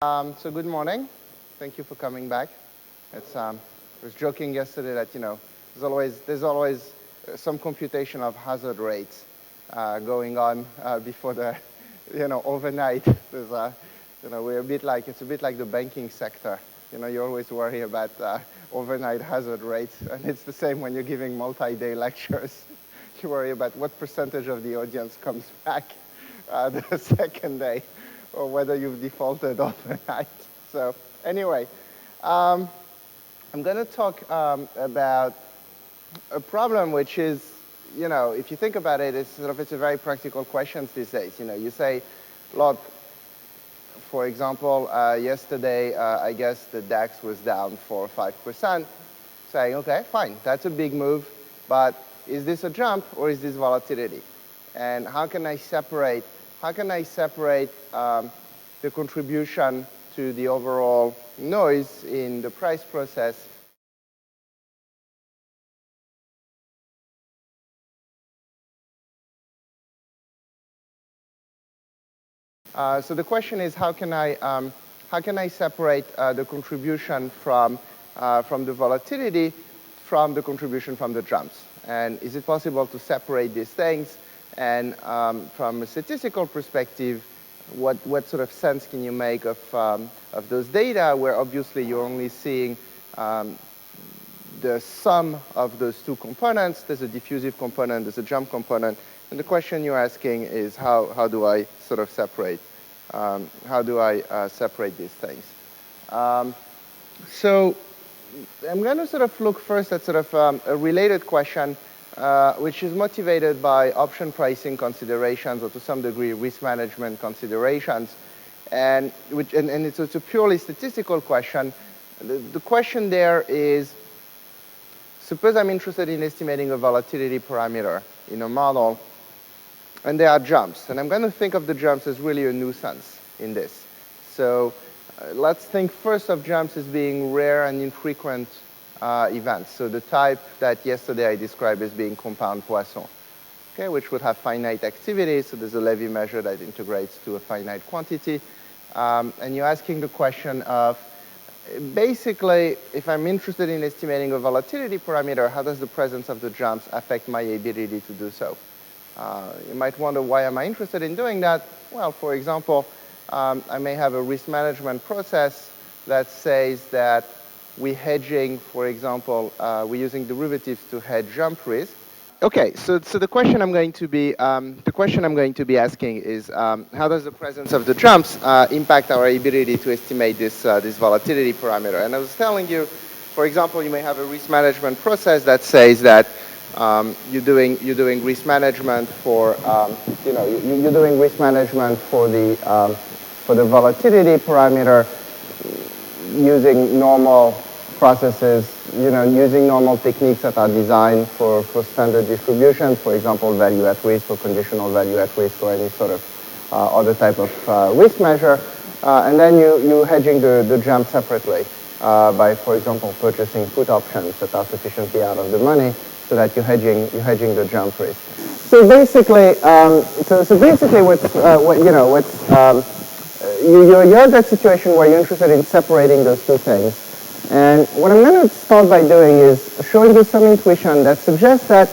So good morning. Thank you for coming back. I was joking yesterday that there's always some computation of hazard rates going on before the overnight. We're it's a bit like the banking sector. You always worry about overnight hazard rates, and it's the same when you're giving multi-day lectures. You worry about what percentage of the audience comes back the second day, or whether you've defaulted overnight. So anyway, I'm going to talk about a problem which is, if you think about it, it's a very practical question these days. You say, look, for example, yesterday, I guess the DAX was down 4 or 5%. Saying, okay, fine, that's a big move, but is this a jump or is this volatility? And how can I separate the contribution to the overall noise in the price process? So the question is, how can I separate the contribution from the volatility from the contribution from the jumps? And is it possible to separate these things? And from a statistical perspective, what sort of sense can you make of those data where obviously you're only seeing the sum of those two components? There's a diffusive component, there's a jump component. And the question you're asking is, how do I sort of separate? How do I separate these things? So I'm going to sort of look first at sort of a related question, which is motivated by option pricing considerations, or to some degree risk management considerations, and it's a purely statistical question. The question there is, suppose I'm interested in estimating a volatility parameter in a model, and there are jumps. And I'm going to think of the jumps as really a nuisance in this. So let's think first of jumps as being rare and infrequent events. So the type that yesterday I described as being compound Poisson, okay, which would have finite activity. So there's a Levy measure that integrates to a finite quantity. And you're asking the question of, basically, if I'm interested in estimating a volatility parameter, how does the presence of the jumps affect my ability to do so? You might wonder, why am I interested in doing that? Well, for example, I may have a risk management process that says that we're hedging, for example, we're using derivatives to hedge jump risk. Okay, so the question I'm going to be asking is, how does the presence of the jumps impact our ability to estimate this volatility parameter? And I was telling you, for example, you may have a risk management process that says that you're doing risk management for you're doing risk management for the volatility parameter using normal processes, using normal techniques that are designed for standard distributions, for example, value at risk or conditional value at risk or any sort of other type of risk measure, and then you're hedging the jump separately by, for example, purchasing put options that are sufficiently out of the money, so that you're hedging the jump risk. So basically, you have that situation where you're interested in separating those two things. And what I'm going to start by doing is showing you some intuition that suggests that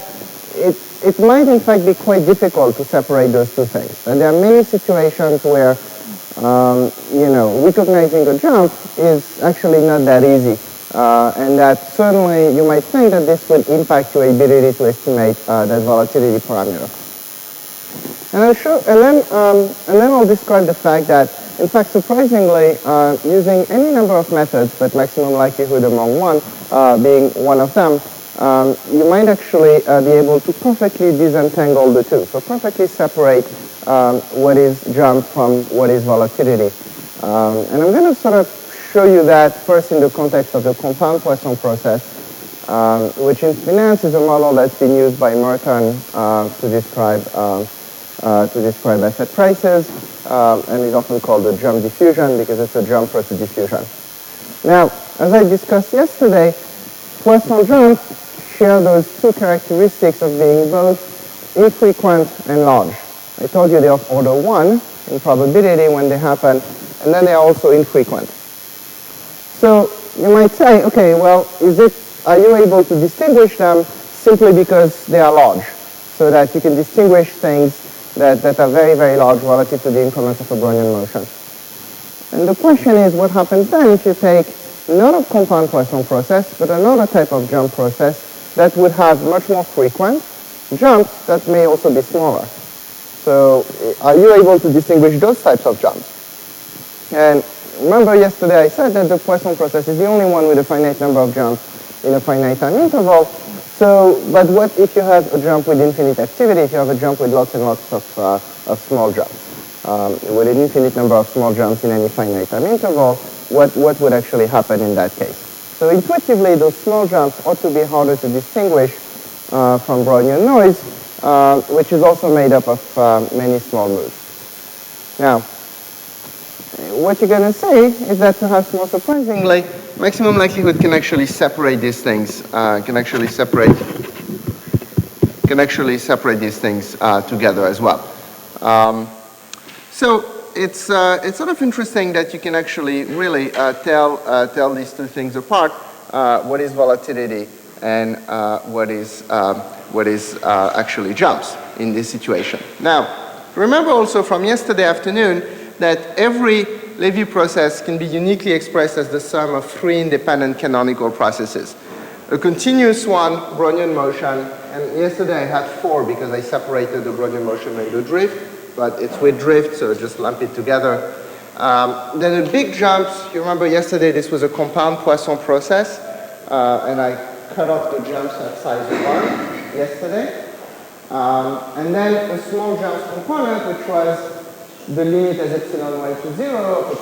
it might in fact be quite difficult to separate those two things. And there are many situations where recognizing a jump is actually not that easy. And that certainly you might think that this would impact your ability to estimate that volatility parameter. And then I'll describe the fact that, in fact, surprisingly, using any number of methods, but maximum likelihood among one being one of them, you might actually be able to perfectly disentangle the two. So perfectly separate what is jump from what is volatility. And I'm going to sort of show you that first in the context of the compound Poisson process, which in finance is a model that's been used by Merton to describe asset prices, and is often called the jump diffusion because it's a jump versus diffusion. Now, as I discussed yesterday, Poisson jumps share those two characteristics of being both infrequent and large. I told you they're of order 1 in probability when they happen, and then they are also infrequent. So you might say, okay, well, are you able to distinguish them simply because they are large, so that you can distinguish things that are very, very large relative to the increment of a Brownian motion? And the question is, what happens then if you take not a compound Poisson process, but another type of jump process that would have much more frequent jumps that may also be smaller? So are you able to distinguish those types of jumps? And remember yesterday I said that the Poisson process is the only one with a finite number of jumps in a finite time interval. So, but what if you have a jump with infinite activity, if you have a jump with lots and lots of small jumps? With an infinite number of small jumps in any finite time interval, what would actually happen in that case? So intuitively, those small jumps ought to be harder to distinguish from Brownian noise, which is also made up of many small moves. Now, what you're going to see is that perhaps more surprisingly, maximum likelihood can actually separate these things, can actually separate these things together as well. So it's sort of interesting that you can actually really tell these two things apart, what is volatility and what is actually jumps in this situation. Now, remember also from yesterday afternoon that every Levy process can be uniquely expressed as the sum of three independent canonical processes. A continuous one, Brownian motion, and yesterday I had four because I separated the Brownian motion and the drift, but it's with drift, so just lump it together. Then the big jumps, you remember yesterday this was a compound Poisson process, and I cut off the jumps at size 1 yesterday. And then a small jumps component, which was the limit as epsilon went to 0 of a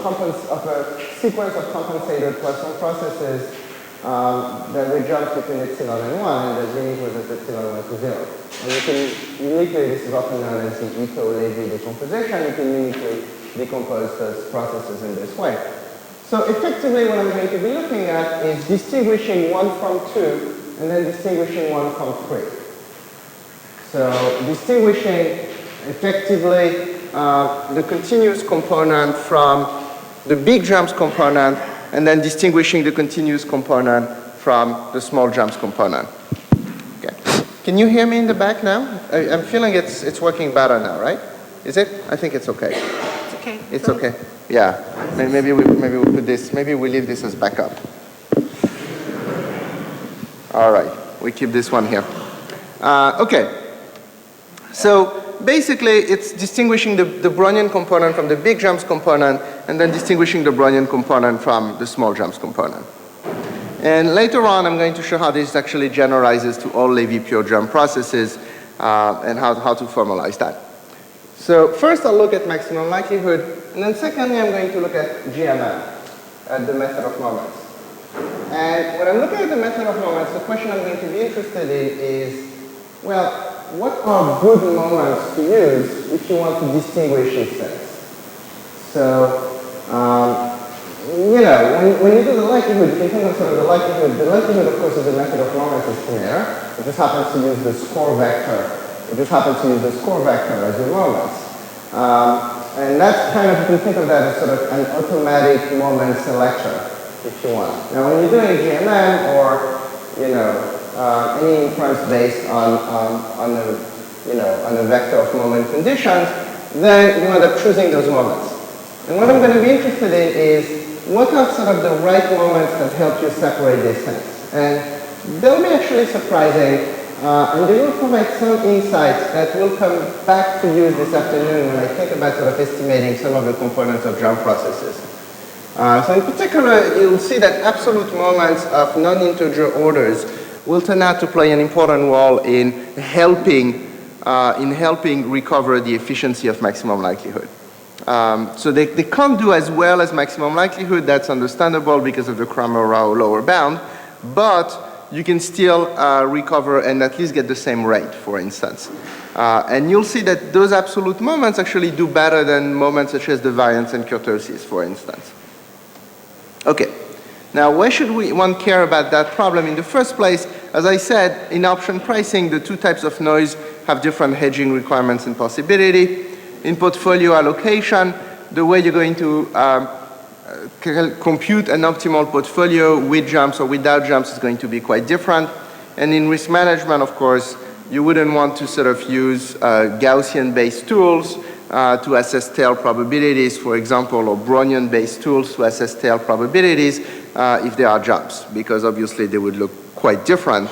sequence of compensated Poisson processes that we jumped between epsilon and 1, and the limit was as epsilon went to 0. And you can uniquely, this is often known as the Otto-Levy decomposition, you can uniquely decompose those processes in this way. So effectively what I'm going to be looking at is distinguishing 1 from 2 and then distinguishing 1 from 3. So distinguishing effectively the continuous component from the big jumps component and then distinguishing the continuous component from the small jumps component. Okay. Can you hear me in the back now? I'm feeling it's working better now, right? Is it? I think it's okay. It's okay. It's okay. Yeah. Maybe we put this. Maybe we leave this as backup. All right. We keep this one here. Okay. So basically, it's distinguishing the Brownian component from the big jumps component, and then distinguishing the Brownian component from the small jumps component. And later on, I'm going to show how this actually generalizes to all Levy pure jump processes, and how to formalize that. So first, I'll look at maximum likelihood, and then secondly, I'm going to look at GMM, at the method of moments. And when I'm looking at the method of moments, the question I'm going to be interested in is, well, what are good moments to use if you want to distinguish these things? So, you know, when you do the likelihood, you can think of sort of the likelihood. The likelihood, of course, of the method of moments is linear. It just happens to use the score vector. It just happens to use the score vector as your moments. And that's kind of, you can think of that as sort of an automatic moment selector, if you want. Now, when you're doing GMM or, you know, any inference based on a vector of moment conditions, then you end up choosing those moments. And what I'm going to be interested in is what are sort of the right moments that help you separate these things. And they'll be actually surprising, and they will provide some insights that will come back to use this afternoon when I think about sort of estimating some of the components of jump processes. So in particular, you'll see that absolute moments of non-integer orders will turn out to play an important role in helping recover the efficiency of maximum likelihood. So they can't do as well as maximum likelihood. That's understandable because of the Cramer-Rao lower bound, but you can still recover and at least get the same rate, for instance. And you'll see that those absolute moments actually do better than moments such as the variance and kurtosis, for instance. Okay. Now, why should one care about that problem in the first place? As I said, in option pricing, the two types of noise have different hedging requirements and possibility. In portfolio allocation, the way you're going to compute an optimal portfolio with jumps or without jumps is going to be quite different. And in risk management, of course, you wouldn't want to sort of use Gaussian-based tools to assess tail probabilities, for example, or Brownian-based tools to assess tail probabilities if there are jumps, because obviously they would look quite different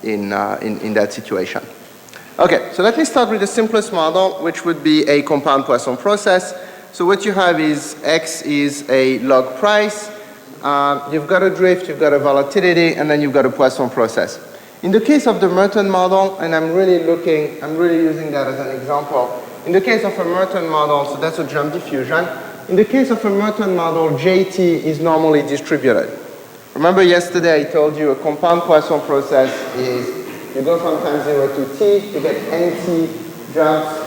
in that situation. Okay, so let me start with the simplest model, which would be a compound Poisson process. So what you have is X is a log price. You've got a drift, you've got a volatility, and then you've got a Poisson process. In the case of the Merton model, and I'm really using that as an example. In the case of a Merton model, so that's a jump diffusion. In the case of a Merton model, JT is normally distributed. Remember yesterday I told you a compound Poisson process is you go from time 0 to t, you get nt jumps,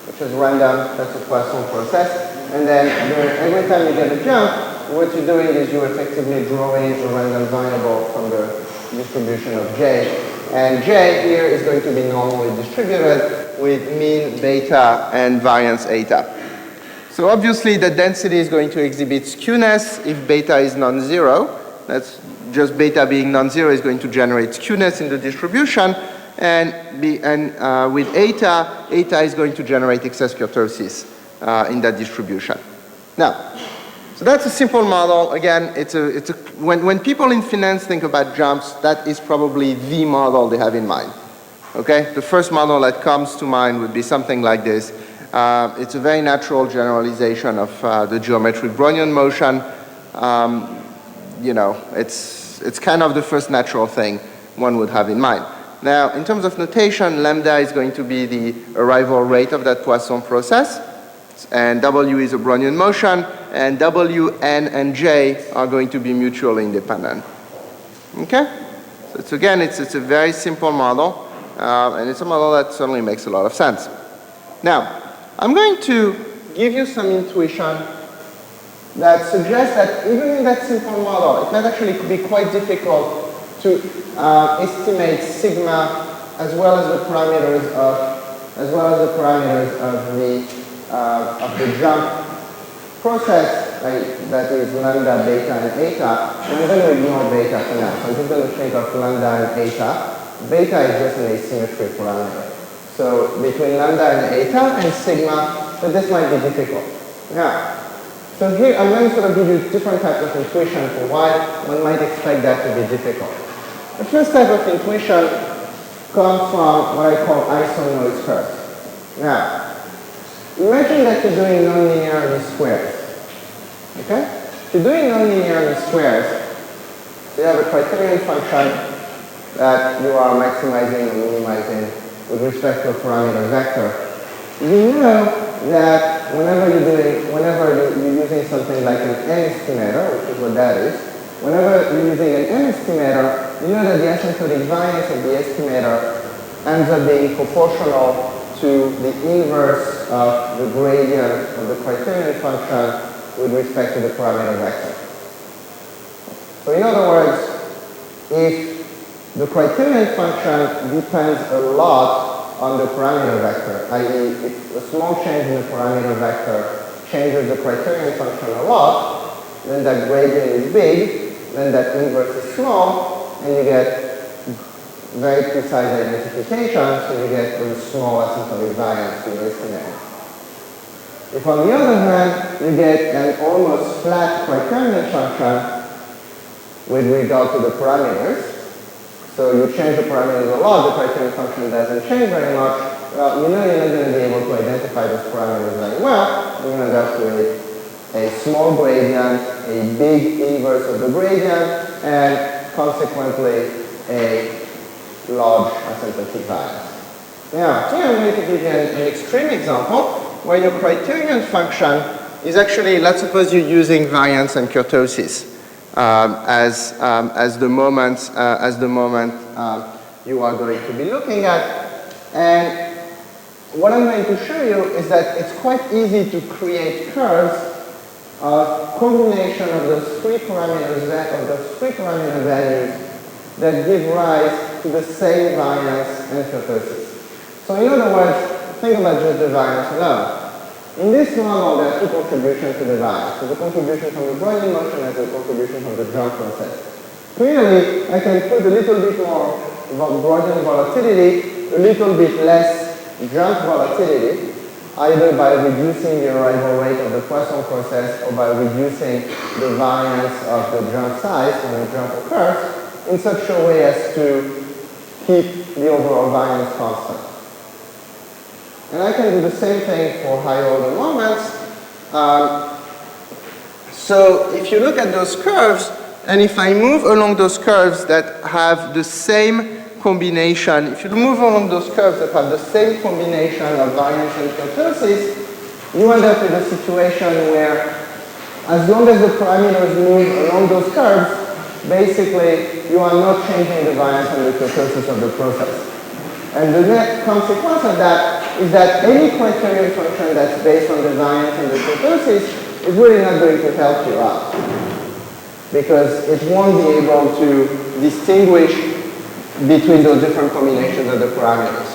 which is random, that's a Poisson process. And then every time you get a jump, what you're doing is you're effectively drawing a random variable from the distribution of J. And J here is going to be normally distributed with mean beta and variance eta. So obviously the density is going to exhibit skewness if beta is non-zero. That's just beta being non-zero is going to generate skewness in the distribution. And with eta is going to generate excess kurtosis in that distribution. Now, so that's a simple model. Again, when people in finance think about jumps, that is probably the model they have in mind. Okay, the first model that comes to mind would be something like this. It's a very natural generalization of the geometric Brownian motion. You know, it's kind of the first natural thing one would have in mind. Now, in terms of notation, lambda is going to be the arrival rate of that Poisson process, and W is a Brownian motion, and W, N, and J are going to be mutually independent. Okay? So it's a very simple model, and it's a model that certainly makes a lot of sense. Now, I'm going to give you some intuition that suggests that even in that simple model, it might actually be quite difficult to estimate sigma as well as the parameters of the jump process, that is lambda, beta, and eta. And I'm going to ignore beta for now. So I'm just going to think of lambda and eta. Beta is just an asymmetry parameter. So between lambda and eta and sigma, but this might be difficult. Now, so here I'm going to sort of give you different types of intuition for why one might expect that to be difficult. The first type of intuition comes from what I call isonoise curves. Now, imagine that you're doing nonlinearity squares. Okay? If you're doing nonlinearity squares, you have a criterion function that you are maximizing or minimizing with respect to a parameter vector. You know that whenever you're using something like an n estimator, which is what that is, whenever you're using an n estimator, you know that the asymptotic variance of the estimator ends up being proportional to the inverse of the gradient of the criterion function with respect to the parameter vector. So in other words, if the criterion function depends a lot on the parameter vector, i.e. if a small change in the parameter vector changes the criterion function a lot, then that gradient is big, then that inverse is small, and you get very precise identification, so you get a small asymptotic variance to your estimator. If on the other hand, you get an almost flat criterion function with regard to the parameters, so you change the parameters a lot, the criterion function doesn't change very much, well, you know you're not going to be able to identify those parameters very well. You're going to end up with a small gradient, a big inverse of the gradient, and consequently a large asymptotic variance. Now, here I'm going to give you an extreme example where your criterion function is actually, let's suppose you're using variance and kurtosis as the moment you are going to be looking at. And what I'm going to show you is that it's quite easy to create curves of combination of those three parameters, values that give rise to the same variance and kurtosis. So in other words, think about just the variance alone. In this model, there are two contributions to the variance. So the contribution from the Brownian motion and the contribution from the jump process. Clearly, I can put a little bit more Brownian volatility, a little bit less jump volatility, either by reducing the arrival rate of the Poisson process or by reducing the variance of the jump size when the jump occurs in such a way as to keep the overall variance constant. And I can do the same thing for higher order moments. So if you look at those curves, and if I move along those curves that have the same combination, if you move along those curves that have the same combination of variance and kurtosis, you end up in a situation where as long as the parameters move along those curves, basically you are not changing the variance and the kurtosis of the process. And the net consequence of that is that any criterion function that's based on the variance and the kurtosis is really not going to help you out, because it won't be able to distinguish between those different combinations of the parameters.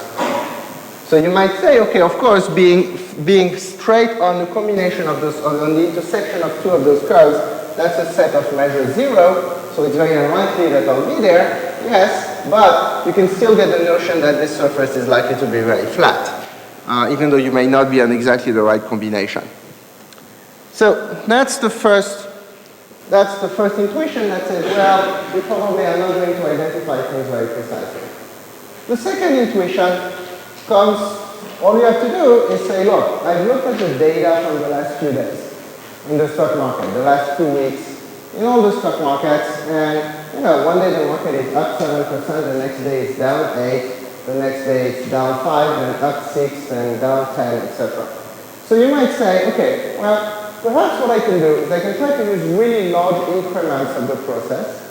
So you might say, okay, of course, being straight on the combination of those, on the intersection of two of those curves, that's a set of measure 0, so it's very unlikely that I'll be there. Yes, but you can still get the notion that this surface is likely to be very flat, even though you may not be on exactly the right combination. So that's the first intuition that says, well, we probably are not going to identify things very precisely. The second intuition comes, all you have to do is say, look, I've looked at the data from the last few days in the stock market, the last 2 weeks, in all the stock markets, and one day the market is up 7%, the next day it's down 8, the next day it's down 5, then up 6, then down 10, etc. So you might say, okay, well, perhaps what I can do is I can try to use really large increments of the process.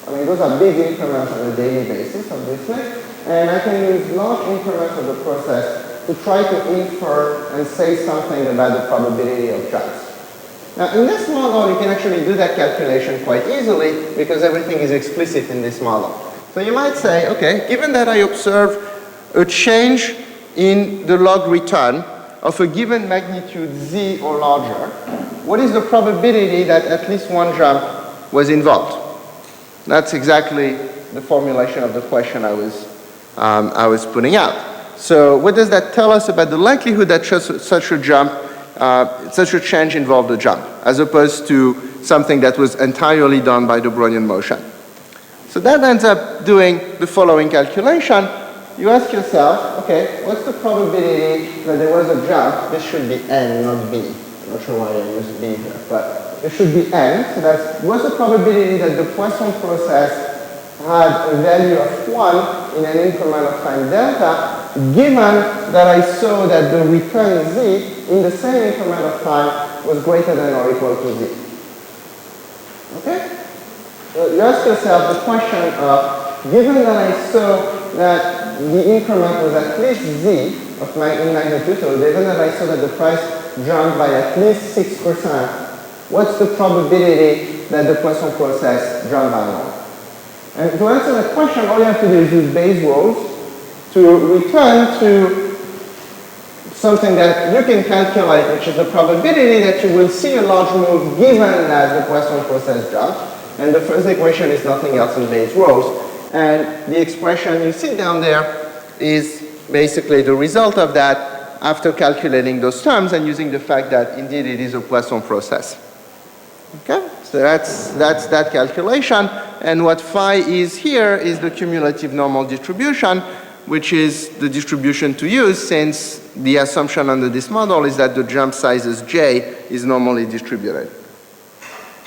I mean, those are big increments on a daily basis, obviously. And I can use large increments of the process to try to infer and say something about the probability of jumps. Now, in this model, you can actually do that calculation quite easily because everything is explicit in this model. So you might say, okay, given that I observe a change in the log return of a given magnitude z or larger, what is the probability that at least one jump was involved? That's exactly the formulation of the question I was putting out. So what does that tell us about the likelihood that such a jump, such a change involved a jump, as opposed to something that was entirely done by the Brownian motion? So that ends up doing the following calculation. You ask yourself, okay, what's the probability that there was a jump? This should be n, not b. I'm not sure why I used b here, but it should be n. So that's, what's the probability that the Poisson process had a value of 1 in an increment of time delta, given that I saw that the return z in the same increment of time was greater than or equal to z. Okay? So you ask yourself the question of, given that I saw that the increment was at least z of in magnitude, so given that I saw that the price jumped by at least 6%, what's the probability that the Poisson process jumped by 1? And to answer that question, all you have to do is use Bayes' rules to return to something that you can calculate, which is the probability that you will see a large move given that the Poisson process jumps. And the first equation is nothing else than Bayes' rules. And the expression you see down there is basically the result of that after calculating those terms and using the fact that indeed it is a Poisson process. Okay? So that's that calculation. And what phi is here is the cumulative normal distribution, which is the distribution to use since the assumption under this model is that the jump sizes j is normally distributed.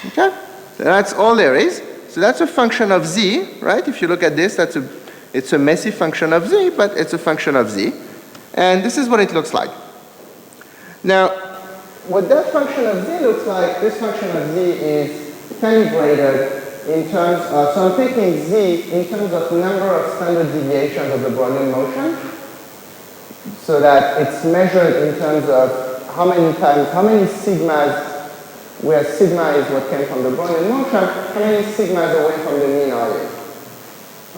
Okay? So that's all there is. So that's a function of z, right? If you look at this, it's a messy function of z, but it's a function of z. And this is what it looks like. Now, what that function of z looks like, this function of z is calibrated in terms of, so I'm taking z in terms of number of standard deviations of the Brownian motion, so that it's measured in terms of how many sigmas, where sigma is what came from the Brownian motion, how many sigmas away from the mean are you?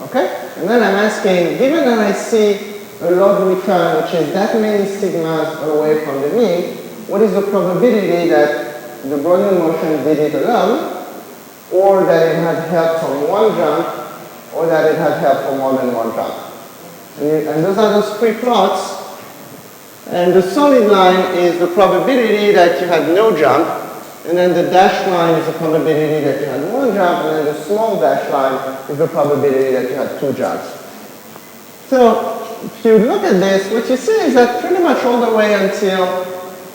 Okay? And then I'm asking, given that I see a log return which is that many sigmas away from the mean, what is the probability that the Brownian motion did it alone, or that it had help from one jump, or that it had help from more than one jump. And those are those three plots. And the solid line is the probability that you had no jump, and then the dashed line is the probability that you had one jump, and then the small dashed line is the probability that you had two jumps. So if you look at this, what you see is that pretty much all the way until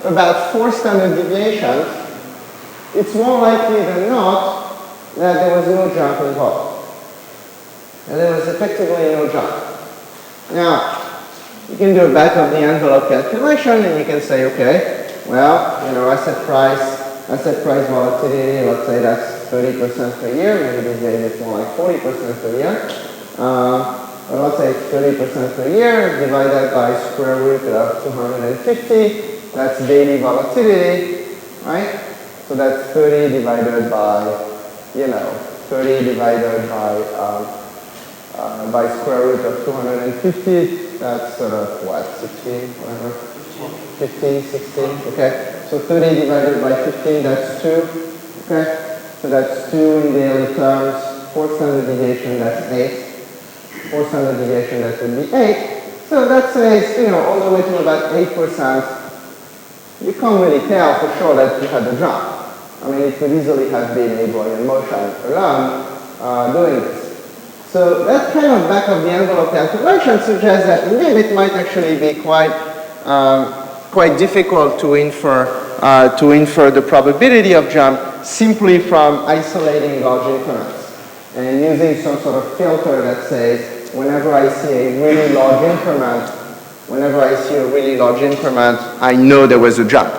about 4 standard deviations, it's more likely than not that there was no jump involved. And there was effectively no jump. Now, you can do a back of the envelope calculation, and you can say, okay, well, asset price volatility, let's say that's 30% per year, maybe these days it's more like 40% per year. But let's say 30% per year divided by square root of 250, that's daily volatility, right? So that's 30 divided by, 30 divided by square root of 250, that's sort of what, 16, whatever? 15, 16, okay. So 30 divided by 15, that's 2, okay. So that's 2 in daily terms, 4 standard deviation, that's 8. 4 standard deviation, that would be 8. So that says, all the way to about 8%, you can't really tell for sure that you had a jump. I mean, it could easily have been a Brownian motion alone doing this. So that kind of back of the envelope calculation suggests that indeed it might actually be quite difficult to infer the probability of jump simply from isolating large increments and using some sort of filter that says whenever I see a really large increment, I know there was a jump.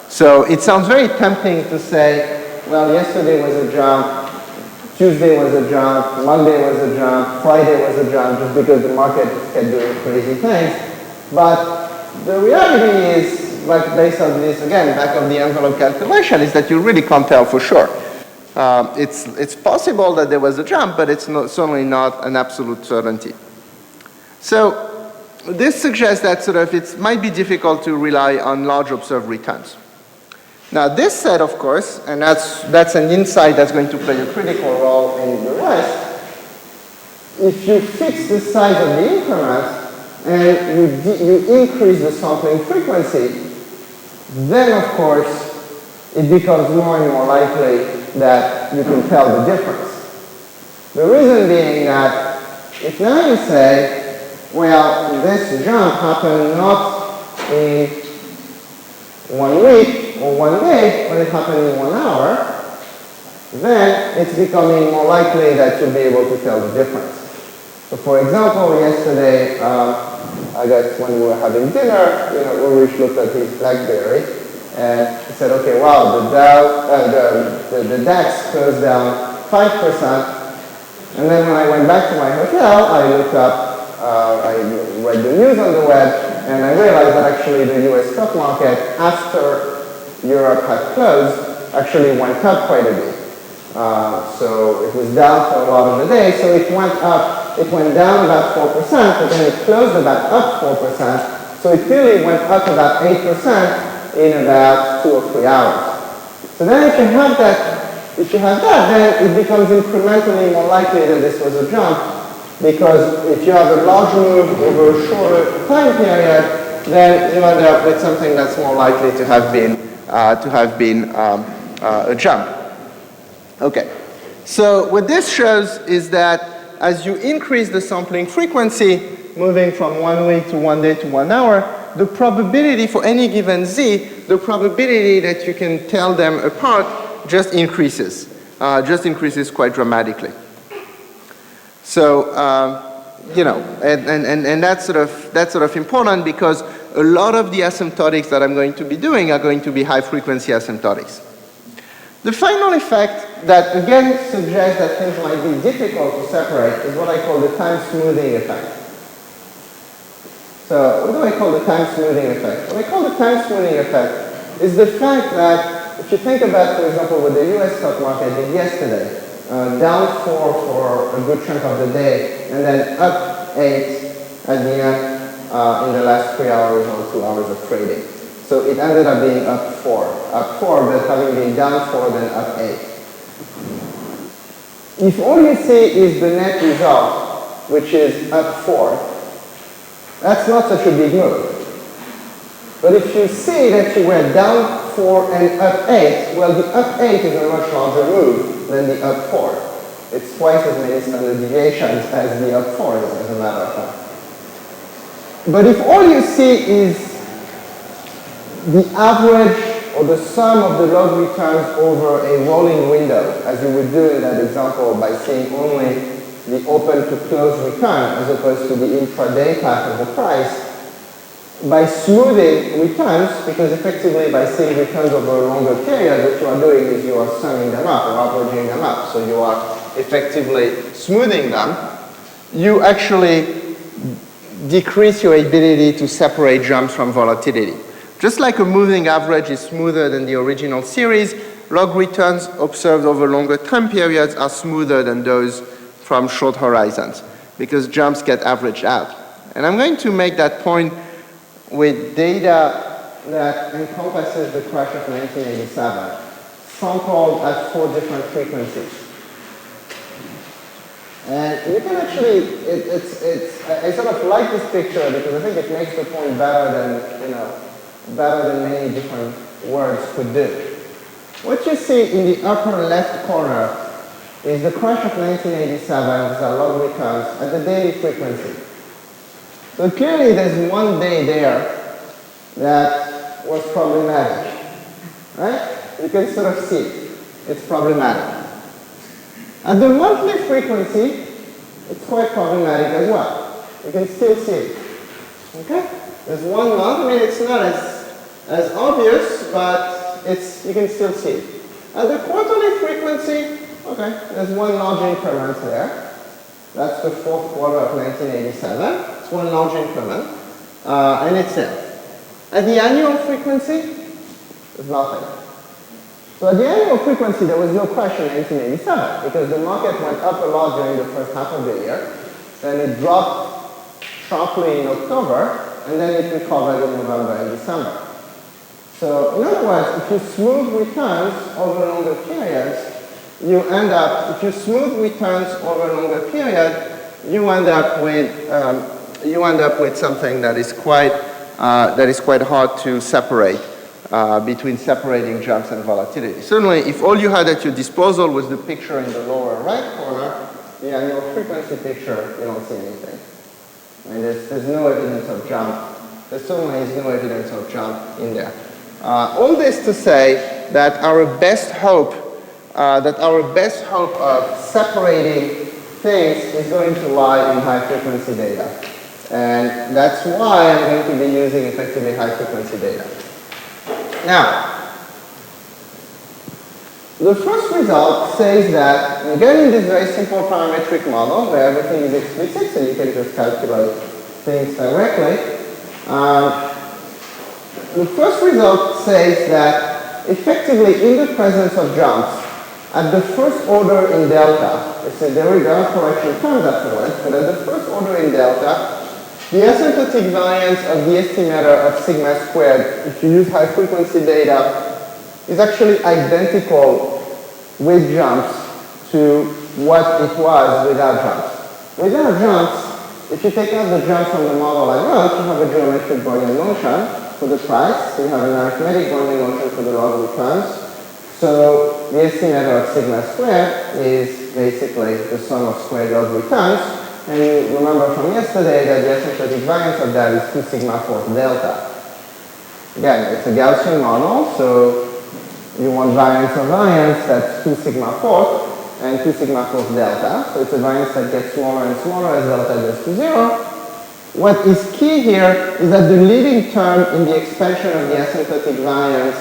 So it sounds very tempting to say, well, yesterday was a jump, Tuesday was a jump, Monday was a jump, Friday was a jump, just because the market kept doing crazy things. But the reality is, like based on this, again, back of the envelope calculation, is that you really can't tell for sure. It's possible that there was a jump, but it's certainly not an absolute certainty. So this suggests that it might be difficult to rely on large observed returns. Now this said, of course, and that's an insight that's going to play a critical role in the rest, if you fix the size of the increment and you increase the sampling frequency, then of course it becomes more and more likely that you can tell the difference. The reason being that if now you say, well, this jump happened not in 1 week or 1 day, but it happened in 1 hour, then it's becoming more likely that you'll be able to tell the difference. So for example, yesterday, I guess when we were having dinner, Ulrich looked at his BlackBerry and he said, okay, wow, the DAX closed down 5%. And then when I went back to my hotel, I looked up, I read the news on the web, and I realized that actually the US stock market, after Europe had closed, actually went up quite a bit. So it was down for a lot of the day, so it went down about 4%, but then it closed about up 4%, so it clearly went up about 8% in about 2 or 3 hours. So then if you have that, then it becomes incrementally more likely that this was a jump, because if you have a large move over a shorter time period, then you end up with something that's more likely to have been a jump. Okay, so what this shows is that as you increase the sampling frequency, moving from 1 week to 1 day to 1 hour, the probability for any given z, the probability that you can tell them apart just increases quite dramatically. So, and that's sort of important because a lot of the asymptotics that I'm going to be doing are going to be high frequency asymptotics. The final effect that again suggests that things might be difficult to separate is what I call the time smoothing effect. So what do I call the time smoothing effect? What I call the time smoothing effect is the fact that if you think about, for example, what the US stock market did yesterday, down 4 for a good chunk of the day, and then up 8 at the end in the last 3 hours or 2 hours of trading. So it ended up being up 4. Up 4, but having been down 4, then up 8. If all you see is the net result, which is up 4, that's not such a big move. But if you see that you were down 4 and up 8, well, the up 8 is a much larger move than the up 4. It's twice as many standard deviations as the up 4 is, as a matter of fact. But if all you see is the average or the sum of the log returns over a rolling window, as you would do in that example by seeing only the open to close return as opposed to the intraday path of the price, by smoothing returns, because effectively by seeing returns over a longer period, what you are doing is you are summing them up or averaging them up, so you are effectively smoothing them, you actually decrease your ability to separate jumps from volatility. Just like a moving average is smoother than the original series, log returns observed over longer time periods are smoother than those from short horizons, because jumps get averaged out. And I'm going to make that point with data that encompasses the crash of 1987, sampled at 4 different frequencies. And you can actually, I sort of like this picture because I think it makes the point better than many different words could do. What you see in the upper left corner is the crash of 1987 with our log returns at the daily frequency. So clearly there's one day there that was problematic, right? You can sort of see it. It's problematic. At the monthly frequency, it's quite problematic as well. You can still see it. Okay? There's 1 month. I mean, it's not as obvious, but you can still see it. At the quarterly frequency, okay, there's 1 large increment there. That's the 4th quarter of 1987. It's 1 large increment, and it's there. At the annual frequency, there's nothing. So at the annual frequency, there was no crash in 1987 because the market went up a lot during the first half of the year, then it dropped sharply in October, and then it recovered in November and December. So in other words, if you smooth returns over longer periods, you end up, if you smooth returns over a longer period, you end up with something that is quite hard to separate between separating jumps and volatility. Certainly, if all you had at your disposal was the picture in the lower right corner, the annual frequency picture, you don't see anything. I mean, there's no evidence of jump. There certainly is no evidence of jump in there. All this to say that our best hope of separating things is going to lie in high-frequency data. And that's why I'm going to be using effectively high-frequency data. Now, the first result says that, again, in this very simple parametric model where everything is explicit, so you can just calculate things directly, the first result says that effectively in the presence of jumps, at the first order in delta, there are correction terms afterwards, but at the first order in delta, the asymptotic variance of the estimator of sigma squared, if you use high frequency data, is actually identical with jumps to what it was without jumps. Without jumps, if you take out the jumps from the model I wrote, you have a geometric Brownian motion for the price, so you have an arithmetic Brownian motion for the log returns. So the estimator of sigma squared is basically the sum of squared log returns. And you remember from yesterday that the asymptotic variance of that is 2 sigma fourth delta. Again, it's a Gaussian model, so you want variance of variance that's 2 sigma fourth and 2 sigma fourth delta. So it's a variance that gets smaller and smaller as delta goes to 0. What is key here is that the leading term in the expansion of the asymptotic variance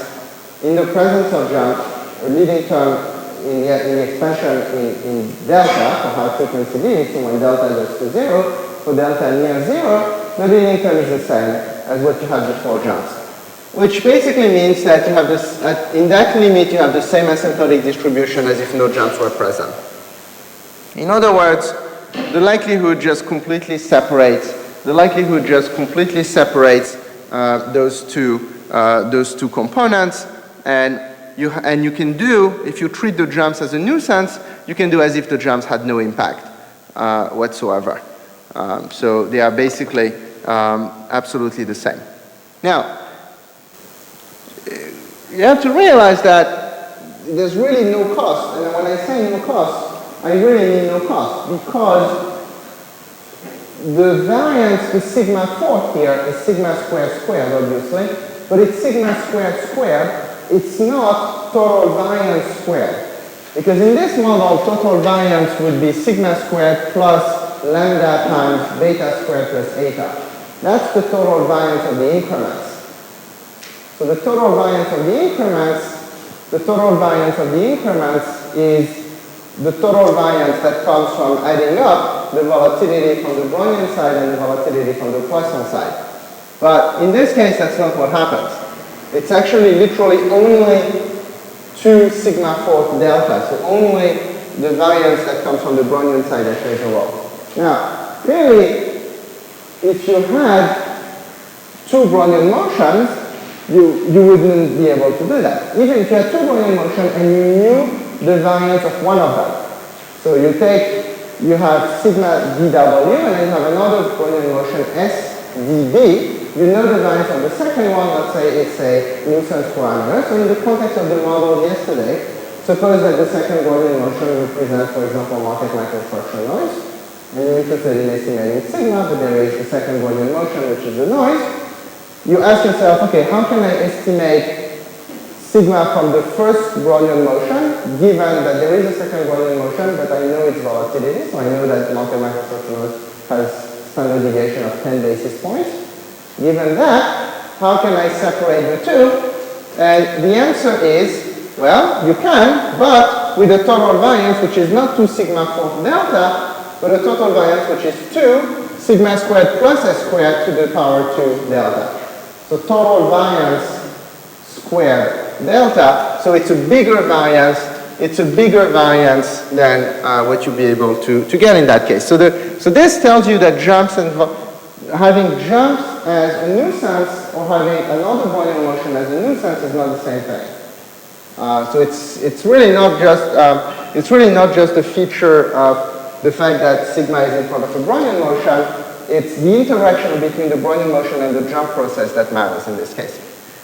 in the presence of jumps, the leading term in the expansion in delta, for high frequency leading, so when delta goes to 0, for delta near 0, the leading term is the same as what you had before jumps. Which basically means that you have this, in that limit, you have the same asymptotic distribution as if no jumps were present. In other words, the likelihood just completely separates those two those two components, and you can do, if you treat the jumps as a nuisance, you can do as if the jumps had no impact whatsoever. So they are basically absolutely the same. Now, you have to realize that there's really no cost, and when I say no cost, I really mean no cost, because the variance to sigma 4 here is sigma squared squared, obviously, but it's sigma squared squared. It's not total variance squared. Because in this model, total variance would be sigma squared plus lambda times beta squared plus eta. That's the total variance of the increments. So the total variance of the increments is the total variance that comes from adding up the volatility from the Brownian side and the volatility from the Poisson side. But in this case, that's not what happens. It's actually literally only 2 sigma 4 delta, so only the variance that comes from the Brownian side that plays a role. Now, clearly, if you had 2 Brownian motions, you wouldn't be able to do that. Even if you had 2 Brownian motions and you knew the variance of one of them. So you have sigma dW, and then you have another Brownian motion S dB. You know the variance of the second one, let's say it's a nuisance parameter. So in the context of the model yesterday, suppose that the second Brownian motion represents, for example, market microfraction noise. And you're interested in estimating sigma, but there is a second Brownian motion, which is the noise. You ask yourself, okay, how can I estimate sigma from the first Brownian motion, given that there is a second Brownian motion, but I know its volatility, so I know that market microfraction noise has standard deviation of 10 basis points. Given that, how can I separate the two? And the answer is, well, you can, but with a total variance which is not 2 sigma 4 delta, but a total variance which is 2 sigma squared plus s squared to the power 2 delta. So total variance squared delta, so it's a bigger variance. It's a bigger variance than what you'll be able to get in that case. So this tells you that jumps and having jumps as a nuisance or having another Brownian motion as a nuisance is not the same thing. So it's really not just a feature of the fact that sigma is in front of a Brownian motion. It's the interaction between the Brownian motion and the jump process that matters in this case.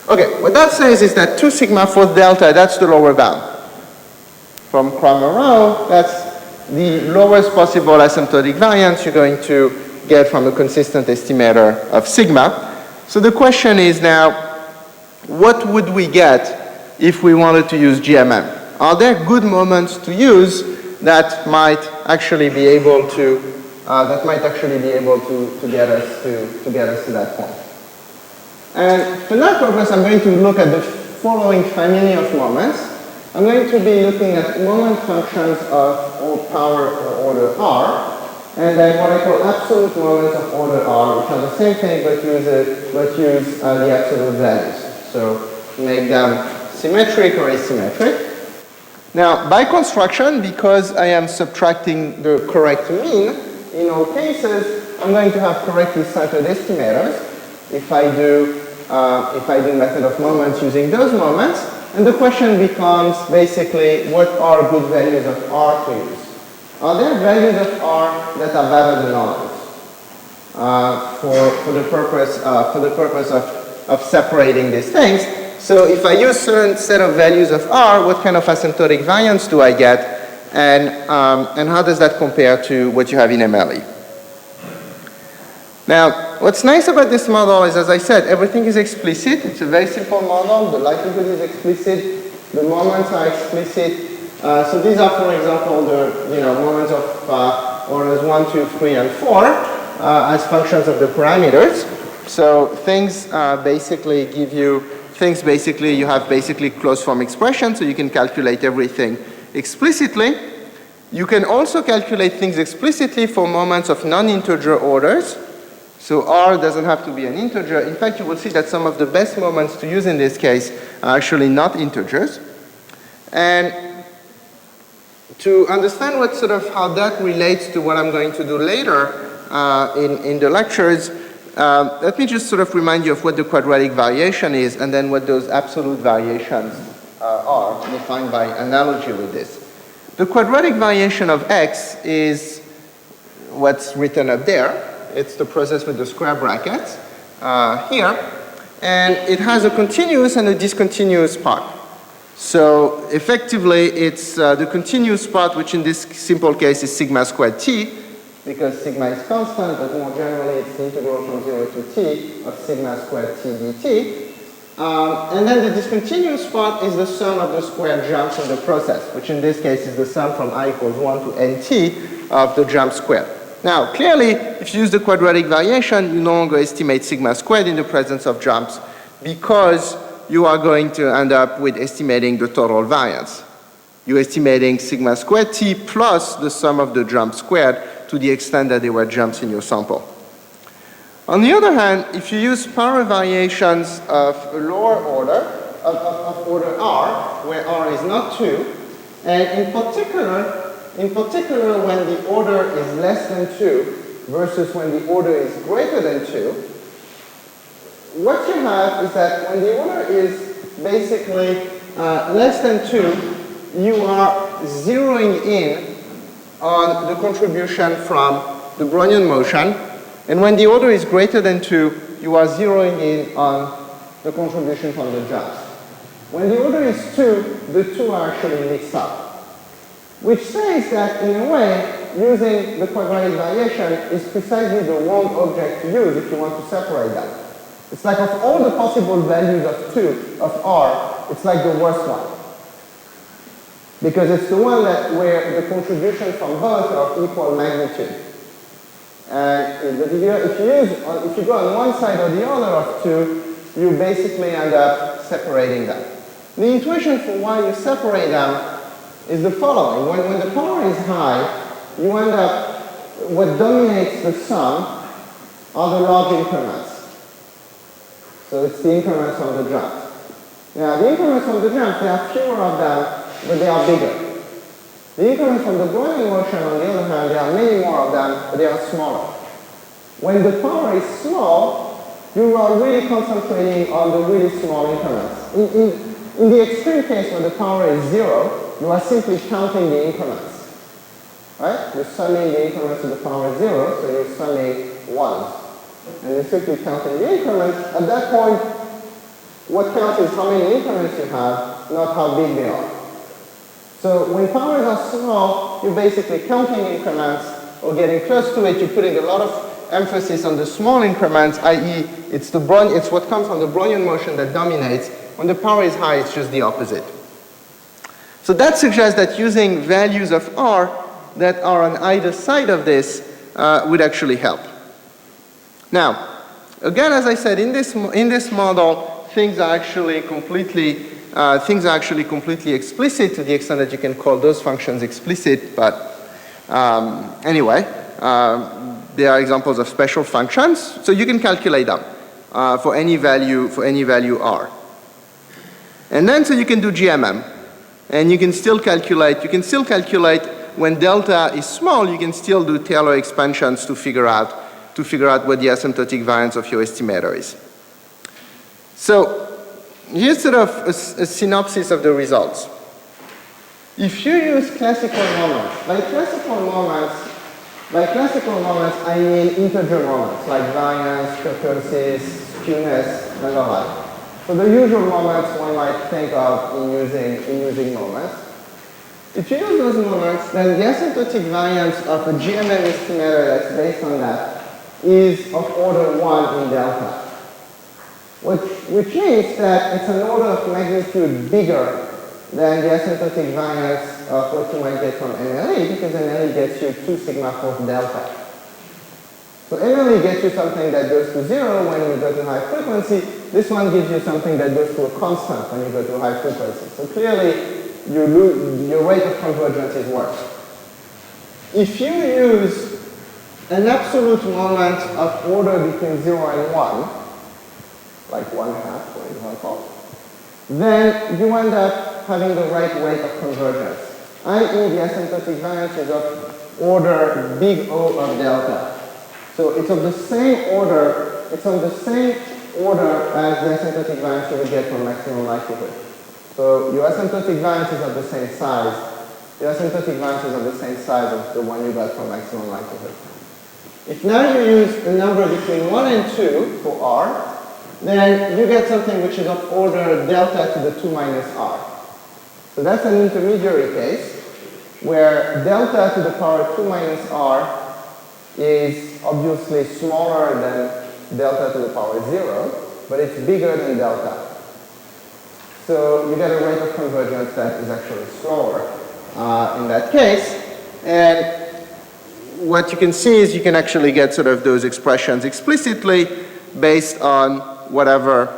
Okay, what that says is that 2 sigma 4 delta, that's the lower bound. From Cramer-Rao, that's the lowest possible asymptotic variance you're going to get from a consistent estimator of sigma. So the question is now, what would we get if we wanted to use GMM? Are there good moments to use that might actually be able to get us to that point? And for that purpose, I'm going to look at the following family of moments. I'm going to be looking at moment functions of power or order R, and then what I call absolute moments of order R, which are the same thing but use the absolute values. So make them symmetric or asymmetric. Now, by construction, because I am subtracting the correct mean, in all cases, I'm going to have correctly centered estimators if I do method of moments using those moments. And the question becomes basically, what are good values of R to use? Are there values of R that are better than others for the purpose of separating these things? So if I use certain set of values of R, what kind of asymptotic variance do I get? And how does that compare to what you have in MLE? Now, what's nice about this model is, as I said, everything is explicit. It's a very simple model. The likelihood is explicit. The moments are explicit. So these are, for example, the moments of orders 1, 2, 3, and 4 as functions of the parameters. So things basically give you you have basically closed form expressions, so you can calculate everything explicitly. You can also calculate things explicitly for moments of non-integer orders. So R doesn't have to be an integer. In fact, you will see that some of the best moments to use in this case are actually not integers. And to understand how that relates to what I'm going to do later in the lectures, let me just sort of remind you of what the quadratic variation is and then what those absolute variations are, defined by analogy with this. The quadratic variation of x is what's written up there. It's the process with the square brackets here. And it has a continuous and a discontinuous part. So effectively, it's the continuous part, which in this simple case is sigma squared t, because sigma is constant, but more generally it's the integral from 0 to t of sigma squared t dt. And then the discontinuous part is the sum of the square jumps in the process, which in this case is the sum from I equals 1 to nt of the jump squared. Now, clearly, if you use the quadratic variation, you no longer estimate sigma squared in the presence of jumps because you are going to end up with estimating the total variance. You're estimating sigma squared t plus the sum of the jumps squared to the extent that there were jumps in your sample. On the other hand, if you use power variations of a lower order, of order r, where r is not 2, and in particular when the order is less than 2 versus when the order is greater than 2, what you have is that when the order is basically less than 2, you are zeroing in on the contribution from the Brownian motion, and when the order is greater than 2, you are zeroing in on the contribution from the jumps. When the order is 2, the two are actually mixed up, which says that in a way, using the quadratic variation is precisely the wrong object to use if you want to separate them. It's like of all the possible values of 2, of r, it's like the worst one. Because it's the one where the contribution from both are of equal magnitude. And if you go on one side or the other of 2, you basically end up separating them. The intuition for why you separate them is the following. When the power is high, you end up, what dominates the sum are the large increments. So it's the increments from the jumps. Now, the increments from the jumps, there are fewer of them, but they are bigger. The increments from the Brownian motion, on the other hand, there are many more of them, but they are smaller. When the power is small, you are really concentrating on the really small increments. In the extreme case where the power is 0, you are simply counting the increments. Right? You're summing the increments to the power 0, so you're summing 1. And you're simply counting the increments. At that point, what counts is how many increments you have, not how big they are. So when powers are small, you're basically counting increments or getting close to it. You're putting a lot of emphasis on the small increments, i.e. it's what comes from the Brownian motion that dominates. When the power is high, it's just the opposite. So that suggests that using values of r that are on either side of this would actually help. Now, again, as I said, in this model, things are actually completely explicit to the extent that you can call those functions explicit. But anyway, there are examples of special functions, so you can calculate them for any value r. And then so you can do GMM, and you can still calculate. When delta is small, you can still do Taylor expansions to figure out what the asymptotic variance of your estimator is. So here's sort of a synopsis of the results. If you use classical moments, by classical moments I mean integer moments like variance, kurtosis, skewness, and the like. So the usual moments one might think of in using moments. If you use those moments, then the asymptotic variance of a GMM estimator that's based on that is of order 1 in delta. Which means that it's an order of magnitude bigger than the asymptotic variance of what you might get from MLE, because MLE gets you 2 sigma force delta. So MLE gets you something that goes to 0 when you go to high frequency. This one gives you something that goes to a constant when you go to high frequency. So clearly, your rate of convergence is worse. If you use an absolute moment of order between 0 and 1, like 1/2, for example, then you end up having the right rate of convergence, i.e. the asymptotic variance is of order big O of delta. So it's of the same order it's on the same order as the asymptotic variance you would get from maximum likelihood. So your asymptotic variances are the same size. Your asymptotic variances are the same size as the one you got from maximum likelihood. If now you use a number between 1 and 2 for R, then you get something which is of order delta to the 2 minus R. So that's an intermediary case where delta to the power 2 minus R is obviously smaller than delta to the power 0, but it's bigger than delta. So you get a rate of convergence that is actually slower in that case. And what you can see is you can actually get sort of those expressions explicitly based on whatever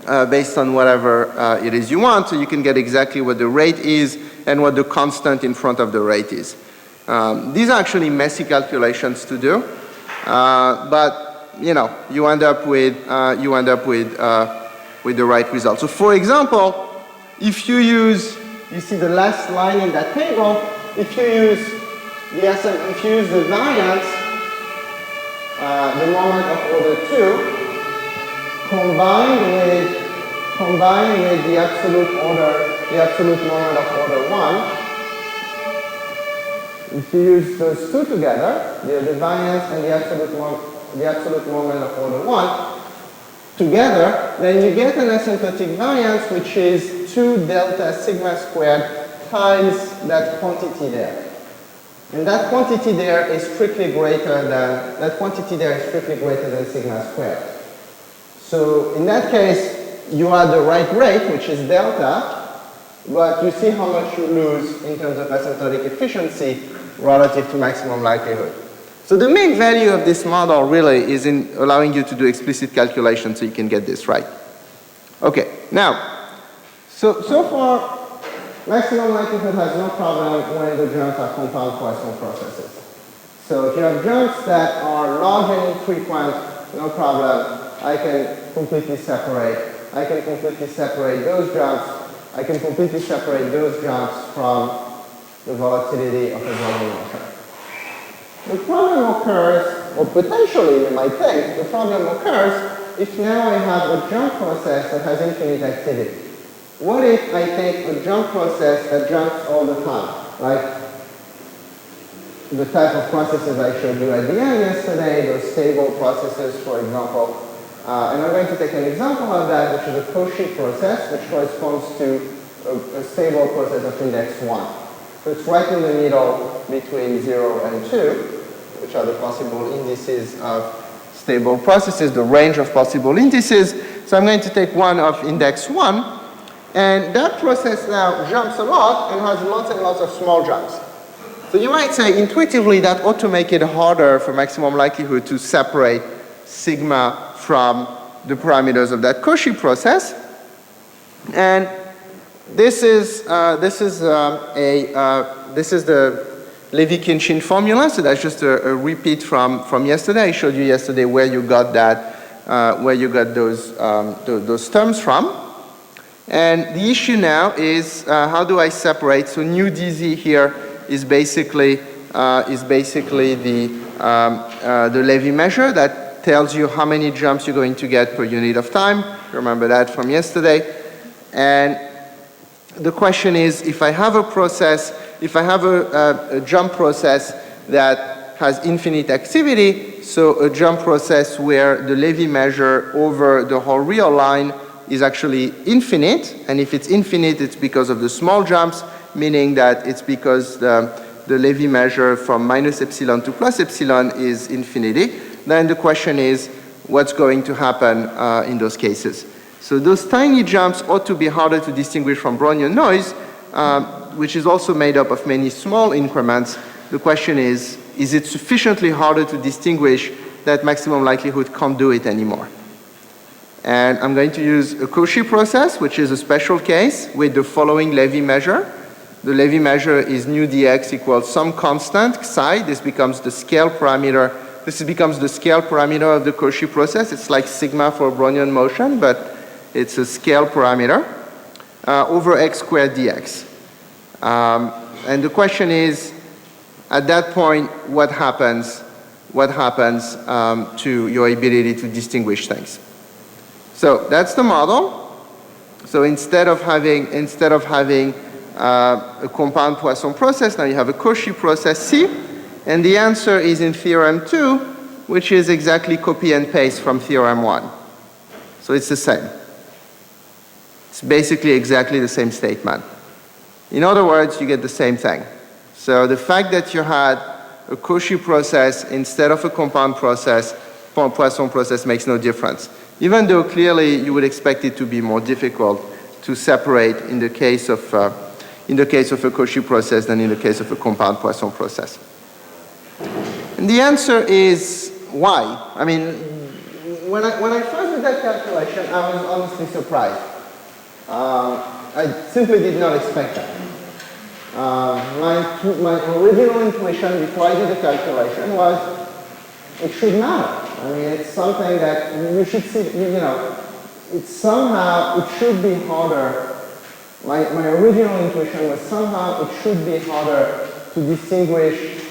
it is you want. So you can get exactly what the rate is and what the constant in front of the rate is. These are actually messy calculations to do, but you end up with the right result. So for example, if you use, you see the last line in that table, if you use the variance, the moment of order 2, combined with the absolute moment of order 1, if you use those two together, the variance and the absolute moment of order 1 together, then you get an asymptotic variance which is 2 delta sigma squared times that quantity there. And that quantity there is strictly greater than sigma squared. So in that case, you are the right rate, which is delta, but you see how much you lose in terms of asymptotic efficiency relative to maximum likelihood. So the main value of this model really is in allowing you to do explicit calculations so you can get this right. Okay, now, so far, maximum likelihood has no problem when the jumps are compound Poisson processes. So if you have jumps that are large and infrequent, no problem. I can completely separate those jumps. I can completely separate those jumps from the volatility of a volume motion. The problem occurs, or potentially you might think, the problem occurs if now I have a jump process that has infinite activity. What if I take a jump process that jumps all the time, like the type of processes I showed you at the end yesterday, those stable processes, for example. And I'm going to take an example of that, which is a Cauchy process, which corresponds to a stable process of index 1. So it's right in the middle between 0 and 2, which are the possible indices of stable processes, the range of possible indices. So I'm going to take one of index 1, and that process now jumps a lot and has lots and lots of small jumps. So you might say intuitively that ought to make it harder for maximum likelihood to separate sigma from the parameters of that Cauchy process. And this is the Levy-Khinchin formula. So that's just a repeat from yesterday. I showed you yesterday where you got that, where you got those terms from. And the issue now is how do I separate? So nu dz here is basically the Levy measure that tells you how many jumps you're going to get per unit of time. Remember that from yesterday. And the question is, if I have a process, if I have a jump process that has infinite activity, so a jump process where the Levy measure over the whole real line is actually infinite, and if it's infinite, it's because of the small jumps, meaning that it's because the Levy measure from minus epsilon to plus epsilon is infinity. Then the question is, what's going to happen in those cases? So those tiny jumps ought to be harder to distinguish from Brownian noise, which is also made up of many small increments. The question is it sufficiently harder to distinguish that maximum likelihood can't do it anymore? And I'm going to use a Cauchy process, which is a special case with the following Levy measure. The Levy measure is nu dx equals some constant, psi. This becomes the scale parameter. This becomes the scale parameter of the Cauchy process. It's like sigma for Brownian motion, but it's a scale parameter over x squared dx. And the question is, at that point, what happens what happens to your ability to distinguish things. So that's the model. So instead of having a compound Poisson process, now you have a Cauchy process C, and the answer is in theorem 2, which is exactly copy and paste from theorem 1. So it's the same. It's basically exactly the same statement. In other words, you get the same thing. So the fact that you had a Cauchy process instead of a compound process, Poisson process, makes no difference. Even though clearly you would expect it to be more difficult to separate in the case of a Cauchy process than in the case of a compound Poisson process. And the answer is why? I mean, when I first did that calculation, I was honestly surprised. I simply did not expect that. My original intuition before I did the calculation was it should matter. I mean, it's something that you should see, it should be harder. My original intuition was somehow it should be harder to distinguish,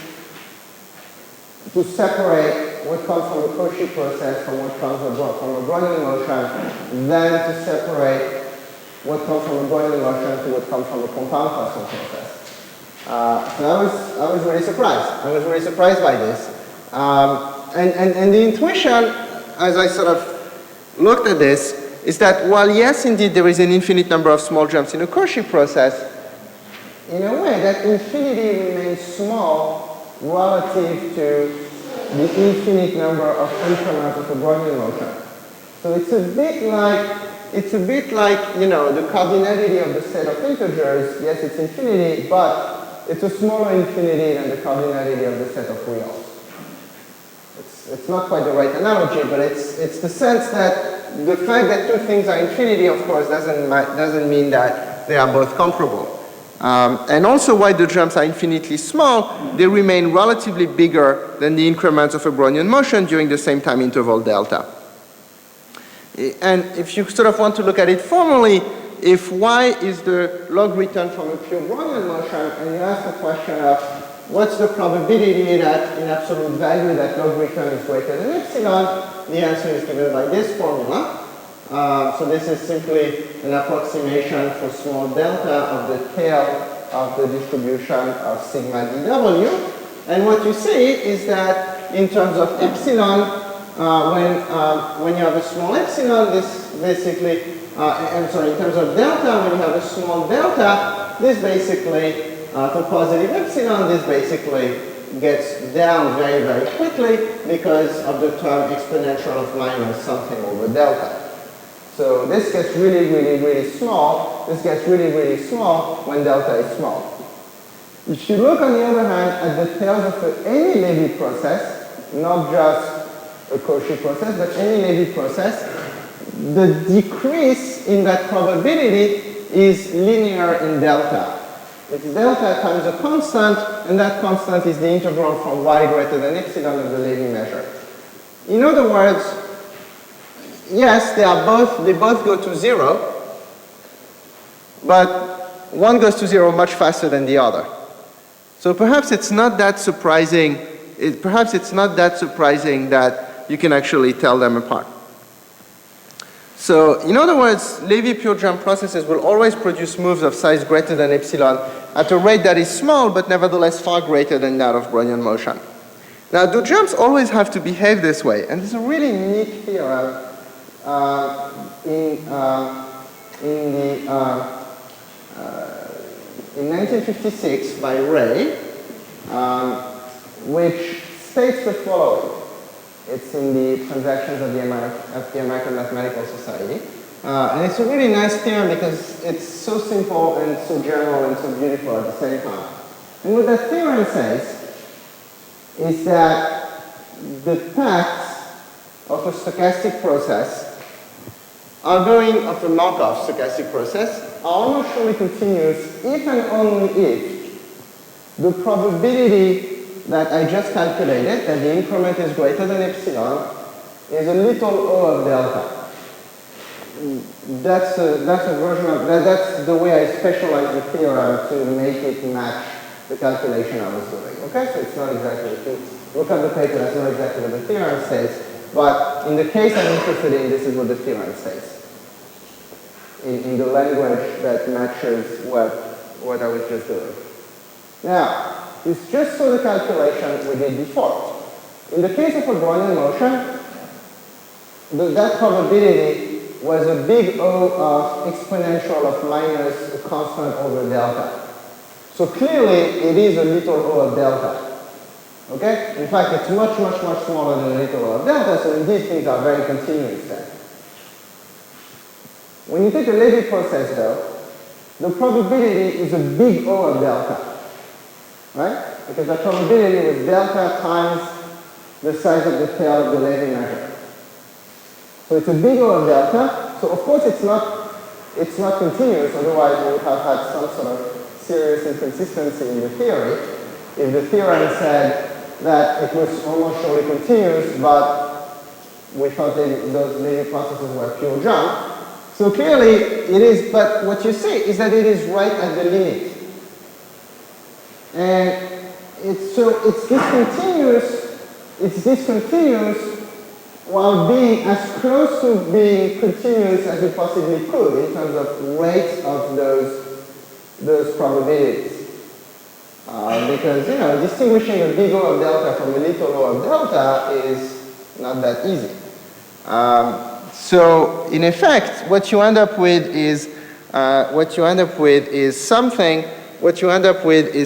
to separate what comes from a Cauchy process from what comes from a Brownian motion than to separate what comes from a Brownian motion to what comes from a compound Poisson process. So I was really surprised. I was really surprised by this. And the intuition, as I sort of looked at this, is that while yes, indeed, there is an infinite number of small jumps in a Cauchy process, in a way that infinity remains small relative to the infinite number of increments of a Brownian motion. So it's a bit like, the cardinality of the set of integers. Yes, it's infinity, but it's a smaller infinity than the cardinality of the set of reals. It's not quite the right analogy, but it's the sense that the fact that two things are infinity, of course, doesn't mean that they are both comparable. And also, while the jumps are infinitely small, they remain relatively bigger than the increments of a Brownian motion during the same time interval delta. And if you sort of want to look at it formally, if y is the log return from a pure Brownian motion, and you ask the question of what's the probability that in absolute value that log return is greater than epsilon, the answer is given by this formula. So this is simply an approximation for small delta of the tail of the distribution of sigma dw. And what you see is that in terms of epsilon, when you have a small epsilon, this basically, in terms of delta, when you have a small delta, this basically, for positive epsilon, this basically gets down very, very quickly because of the term exponential of minus something over delta. So this gets really, really, really small. This gets really, really small when delta is small. If you look, on the other hand, at the tails of any Levy process, not just a Cauchy process, but any Levy process, the decrease in that probability is linear in delta. It's delta times a constant, and that constant is the integral from y greater than epsilon of the Levy measure. In other words, yes, they both go to 0, but one goes to 0 much faster than the other. So perhaps it's not that surprising. Perhaps it's not that surprising that you can actually tell them apart. So in other words, Levy pure jump processes will always produce moves of size greater than epsilon at a rate that is small, but nevertheless far greater than that of Brownian motion. Now, do jumps always have to behave this way? And there's a really neat theorem in 1956 by Ray, which states the following. It's in the Transactions of the American Mathematical Society. And it's a really nice theorem because it's so simple and so general and so beautiful at the same time. And what that theorem says is that the paths of a stochastic process of a Markov stochastic process are almost surely continuous if and only if the probability that I just calculated, that the increment is greater than epsilon, is a little O of delta. That's a version of that's the way I specialize the theorem to make it match the calculation I was doing. Okay, so it's not exactly Look at the paper, that's not exactly what the theorem says, but in the case I'm interested in, this is what the theorem says. In the language that matches what I was just doing. Now, it's just so the calculation we did before. In the case of a Brownian motion, that probability was a big O of exponential of minus a constant over delta. So clearly, it is a little O of delta. Okay? In fact, it's much, much, much smaller than a little O of delta, so these things are very continuous then. When you take a Levy process, though, the probability is a big O of delta. Right? Because the probability was delta times the size of the tail of the Levy measure. So it's a big O of delta. So of course it's not continuous, otherwise we would have had some sort of serious inconsistency in the theory. If the theorem said that it was almost surely continuous, but we thought those Levy processes were pure jump. So clearly it is, but what you see is that it is right at the limit. And it's discontinuous while being as close to being continuous as we possibly could in terms of rate of those probabilities. Because, you know, distinguishing a big O of delta from a little O of delta is not that easy. So, in effect, what you end up with is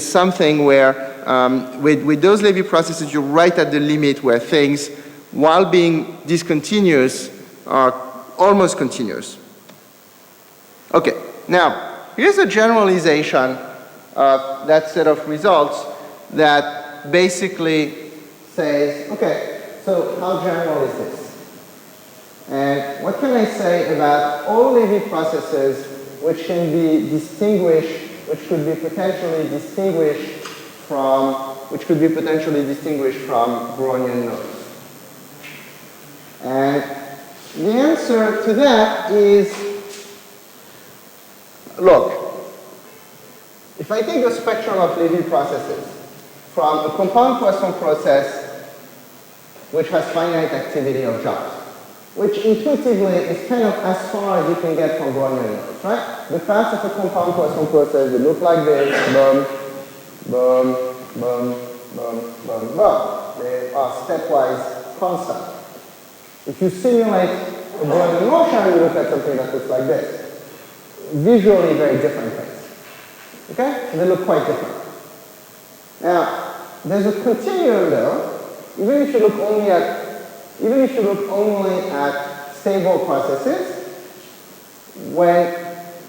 something where, with those Levy processes, you're right at the limit where things, while being discontinuous, are almost continuous. Okay, now, here's a generalization of that set of results that basically says, okay, so how general is this? And what can I say about all Levy processes which can be distinguished, which could be potentially distinguished from Brownian nodes? And the answer to that is, look, if I take a spectrum of Levy processes from a compound Poisson process which has finite activity of jumps, which intuitively is kind of as far as you can get from Brownian nodes, right? The paths of a compound Poisson process, they look like this, boom, boom, boom, boom, boom, boom. They are stepwise constant. If you simulate a Brownian motion, you look at something that looks like this. Visually very different things. Okay? They look quite different. Now, there's a continuum though, even if you look only at stable processes, when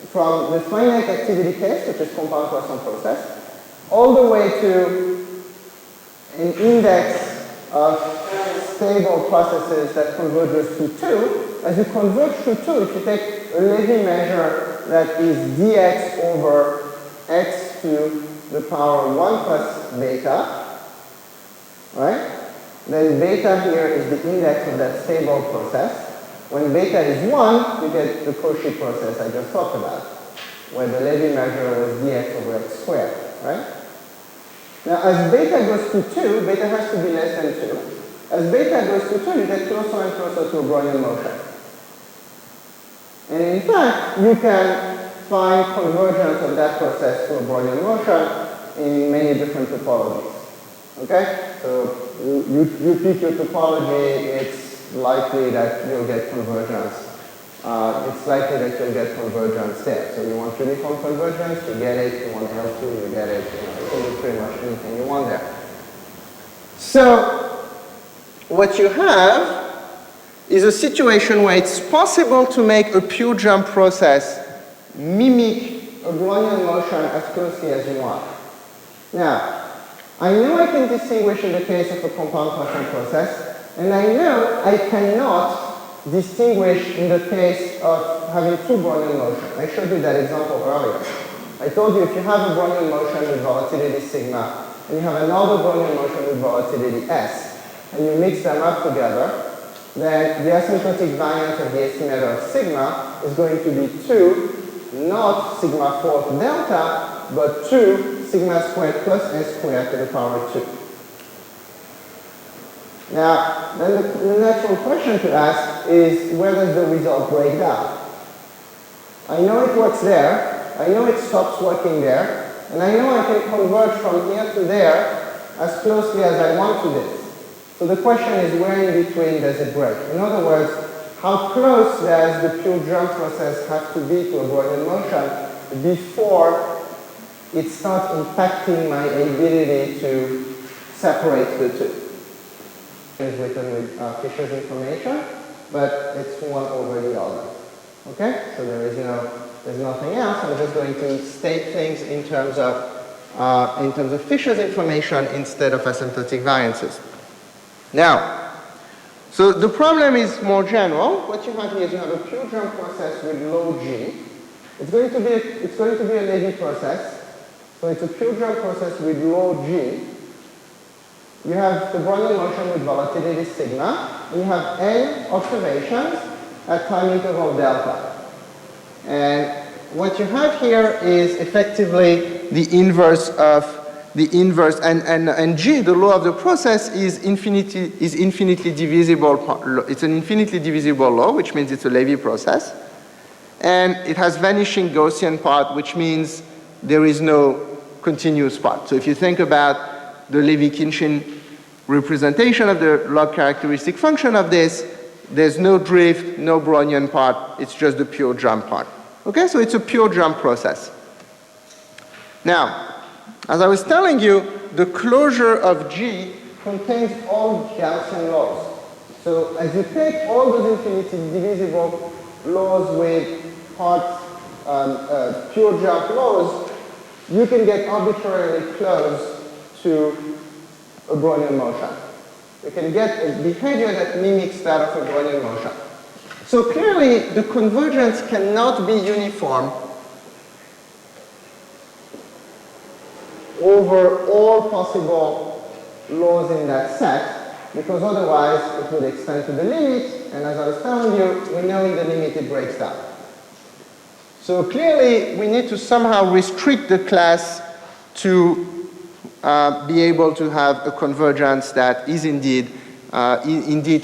from the finite activity case, which is compound Poisson process, all the way to an index of stable processes that converges to 2. As you converge to 2, if you take a Levy measure that is dx over x to the power 1 plus beta, right? Then beta here is the index of that stable process. When beta is 1, you get the Cauchy process I just talked about, where the Levy measure was dx over x squared, right? Now, as beta goes to 2, beta has to be less than 2. As beta goes to 2, you get closer and closer to a Brownian motion. And in fact, you can find convergence of that process to a Brownian motion in many different topologies. Okay? So you pick your topology, it's likely that you'll get convergence. It's likely that you'll get convergence there. So you want uniform convergence, you get it. You want L2, you get it. You can do pretty much anything you want there. So what you have is a situation where it's possible to make a pure jump process mimic a Brownian motion as closely as you want. Now, I know I can distinguish in the case of a compound Poisson process, and I know I cannot distinguish in the case of having two Brownian motions. I showed you that example earlier. I told you if you have a Brownian motion with volatility sigma, and you have another Brownian motion with volatility s, and you mix them up together, then the asymptotic variance of the estimator of sigma is going to be 2, not sigma fourth delta, but 2 sigma squared plus s squared to the power 2. Now, then the natural question to ask is, where does the result break down? I know it works there, I know it stops working there, and I know I can converge from here to there as closely as I want to this. So the question is, where in between does it break? In other words, how close does the pure jump process have to be to a Brownian motion before it starts impacting my ability to separate the two? It's written with Fisher's information, but it's one over the other. Okay? So there's nothing else. I'm just going to state things in terms of Fisher's information instead of asymptotic variances. Now, so the problem is more general. What you have here is you have a pure jump process with low G. It's going to be a Levy process. So it's a pure jump process with low G. You have the Brownian motion with volatility sigma. And you have N observations at time interval delta. And what you have here is effectively the inverse of the inverse, and G, the law of the process, is infinitely divisible. It's an infinitely divisible law, which means it's a Levy process. And it has vanishing Gaussian part, which means there is no continuous part. So if you think about the Levy-Khinchin representation of the log characteristic function of this, there's no drift, no Brownian part, it's just the pure jump part. Okay, so it's a pure jump process. Now, as I was telling you, the closure of G contains all Gaussian laws. So as you take all those infinitely divisible laws with parts, pure jump laws, you can get arbitrarily close to a Brownian motion. You can get a behavior that mimics that of a Brownian motion. So clearly, the convergence cannot be uniform over all possible laws in that set, because otherwise it would extend to the limit, and as I was telling you, we know in the limit it breaks down. So clearly, we need to somehow restrict the class to be able to have a convergence that is indeed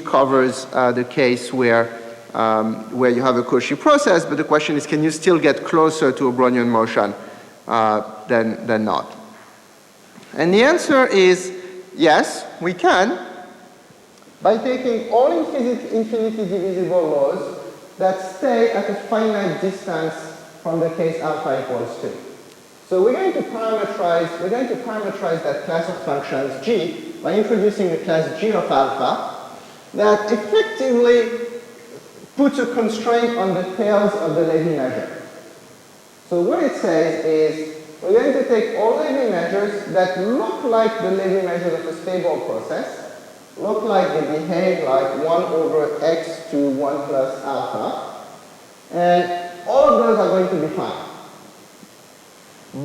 covers the case where you have a Cauchy process, but the question is, can you still get closer to a Brownian motion than not? And the answer is yes, we can, by taking all infinitely divisible laws that stay at a finite distance from the case alpha equals 2. So we're going to parameterize that class of functions G by introducing a class G of alpha that effectively puts a constraint on the tails of the Levy measure. So what it says is, we're going to take all Levy measures that look like the Levy measures of a stable process, look like they behave like 1 over x to 1 plus alpha, and all of those are going to be fine.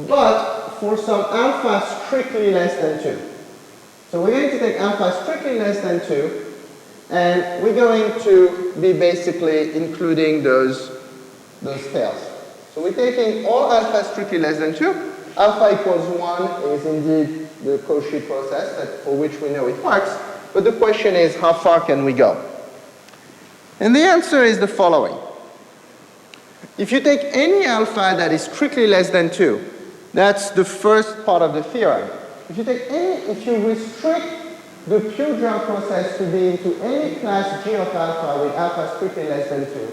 But for some alpha strictly less than 2. So we're going to take alpha strictly less than 2, and we're going to be basically including those tails. So we're taking all alpha strictly less than 2. Alpha equals 1 is indeed the Cauchy process for which we know it works. But the question is, how far can we go? And the answer is the following. If you take any alpha that is strictly less than 2, that's the first part of the theorem. If you restrict the pure jump process to be into any class G of alpha with alpha strictly less than 2,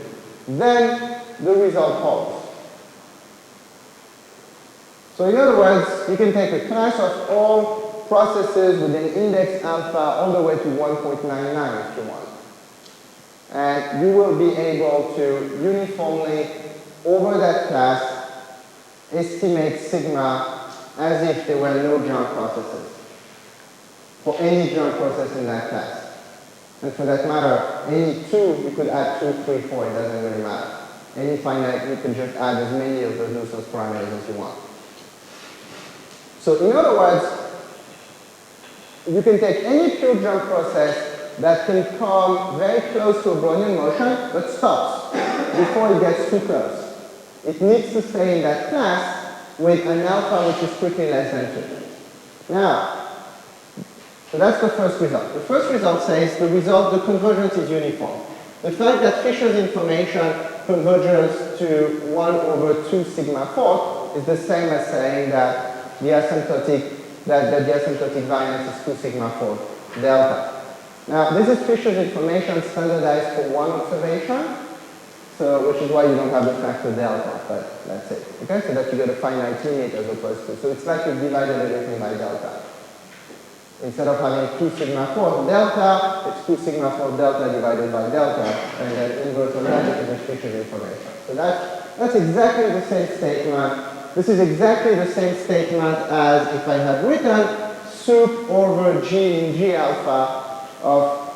then the result holds. So in other words, you can take a class of all processes with an index alpha all the way to 1.99 if you want. And you will be able to uniformly, over that class, estimate sigma as if there were no jump processes for any jump process in that class. And for that matter, any 2, you could add 2, 3, 4, it doesn't really matter. Any finite, you can just add as many of those nuisance parameters as you want. So in other words, you can take any pure jump process that can come very close to a Brownian motion, but stops before it gets too close. It needs to stay in that class with an alpha which is strictly less than 2. Now, So that's the first result. The first result says the convergence is uniform. The fact that Fisher's information converges to 1 over 2 sigma 4 is the same as saying that the asymptotic variance is 2 sigma 4 delta. Now, this is Fisher's information standardized for one observation, so which is why you don't have the factor delta, but that's it. Okay, so that you get a finite limit as opposed to, so it's like you've divided everything by delta. Instead of having 2 sigma 4 delta, it's 2 sigma 4 delta divided by delta, and then inverse of that is Fisher's information. So that's exactly the same statement. This is exactly the same statement as if I had written sup over G in G alpha of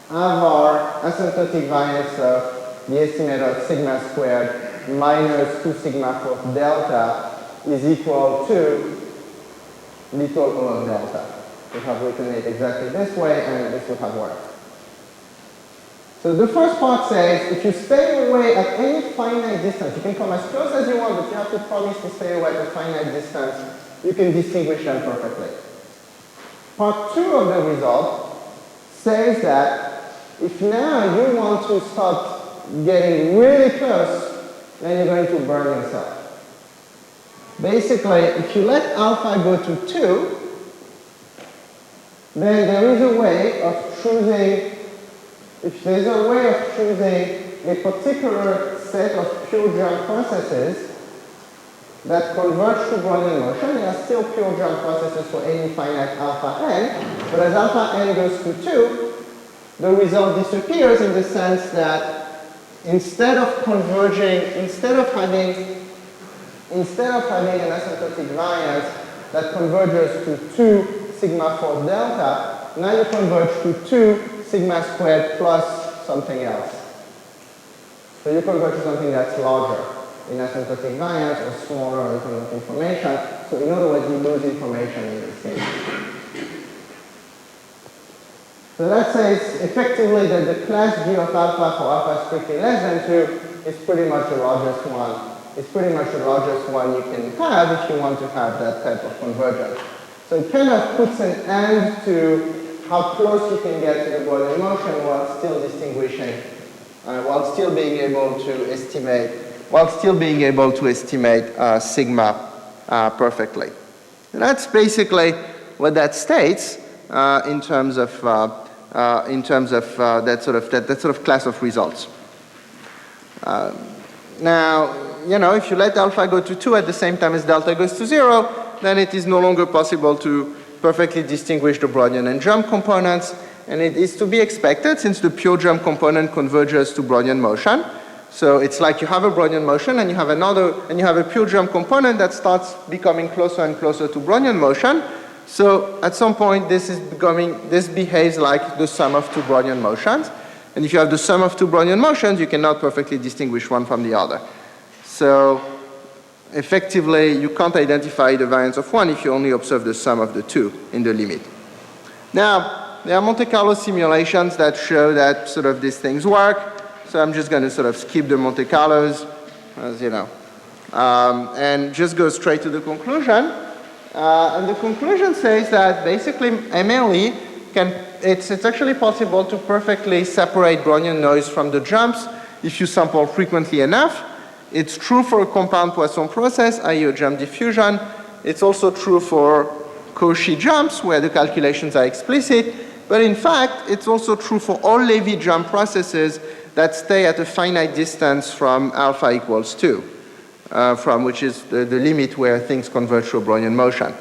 avar asymptotic variance of the estimate of sigma squared minus 2 sigma 4 delta is equal to little O of delta. We have written it exactly this way, and this would have worked. So the first part says, if you stay away at any finite distance, you can come as close as you want, but you have to promise to stay away at a finite distance, you can distinguish them perfectly. Part 2 of the result says that if now you want to start getting really close, then you're going to burn yourself. Basically, if you let alpha go to 2, then there is a way of choosing, if there's a way of choosing a particular set of pure germ processes that converge to Brownian motion, there are still pure germ processes for any finite alpha n, but as alpha n goes to 2, the result disappears in the sense that instead of having an asymptotic variance that converges to 2 sigma 4 delta, now you converge to 2 sigma squared plus something else. So you converge to something that's larger in asymptotic variance or smaller in terms of information. So in other words, you lose information in this case. So that says effectively that the class G of alpha for alpha strictly less than 2 is pretty much the largest one. It's pretty much the largest one you can have if you want to have that type of convergence. So it kind of puts an end to how close you can get to the Brownian motion while still distinguishing, while still being able to estimate, sigma perfectly. And that's basically what that states in terms of that sort of class of results. Now, you know, if you let alpha go to 2 at the same time as delta goes to 0, then it is no longer possible to perfectly distinguish the Brownian and germ components, and it is to be expected since the pure germ component converges to Brownian motion. So it's like you have a Brownian motion and you have a pure germ component that starts becoming closer and closer to Brownian motion. So at some point this behaves like the sum of 2 Brownian motions. And if you have the sum of 2 Brownian motions, you cannot perfectly distinguish one from the other. So effectively, you can't identify the variance of 1 if you only observe the sum of the 2 in the limit. Now, there are Monte Carlo simulations that show that sort of these things work. So I'm just going to sort of skip the Monte Carlos, as you know, and just go straight to the conclusion. And the conclusion says that basically MLE it's actually possible to perfectly separate Brownian noise from the jumps if you sample frequently enough. It's true for a compound Poisson process, i.e. a jump diffusion. It's also true for Cauchy jumps, where the calculations are explicit. But in fact, it's also true for all Levy jump processes that stay at a finite distance from alpha equals 2, from which is the limit where things converge to a Brownian motion.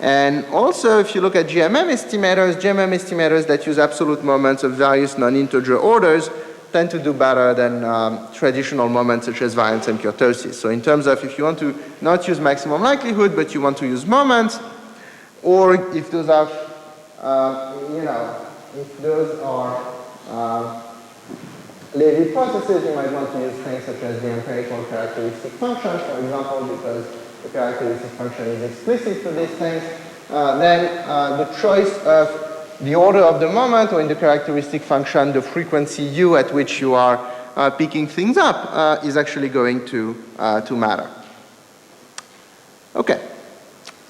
And also, if you look at GMM estimators that use absolute moments of various non-integer orders tend to do better than traditional moments such as variance and kurtosis. So in terms of if you want to not use maximum likelihood, but you want to use moments, or if those are, if those are Levy processes, you might want to use things such as the empirical characteristic function, for example, because the characteristic function is explicit for these things. Then the choice of the order of the moment, or in the characteristic function, the frequency u at which you are picking things up is actually going to matter. Okay,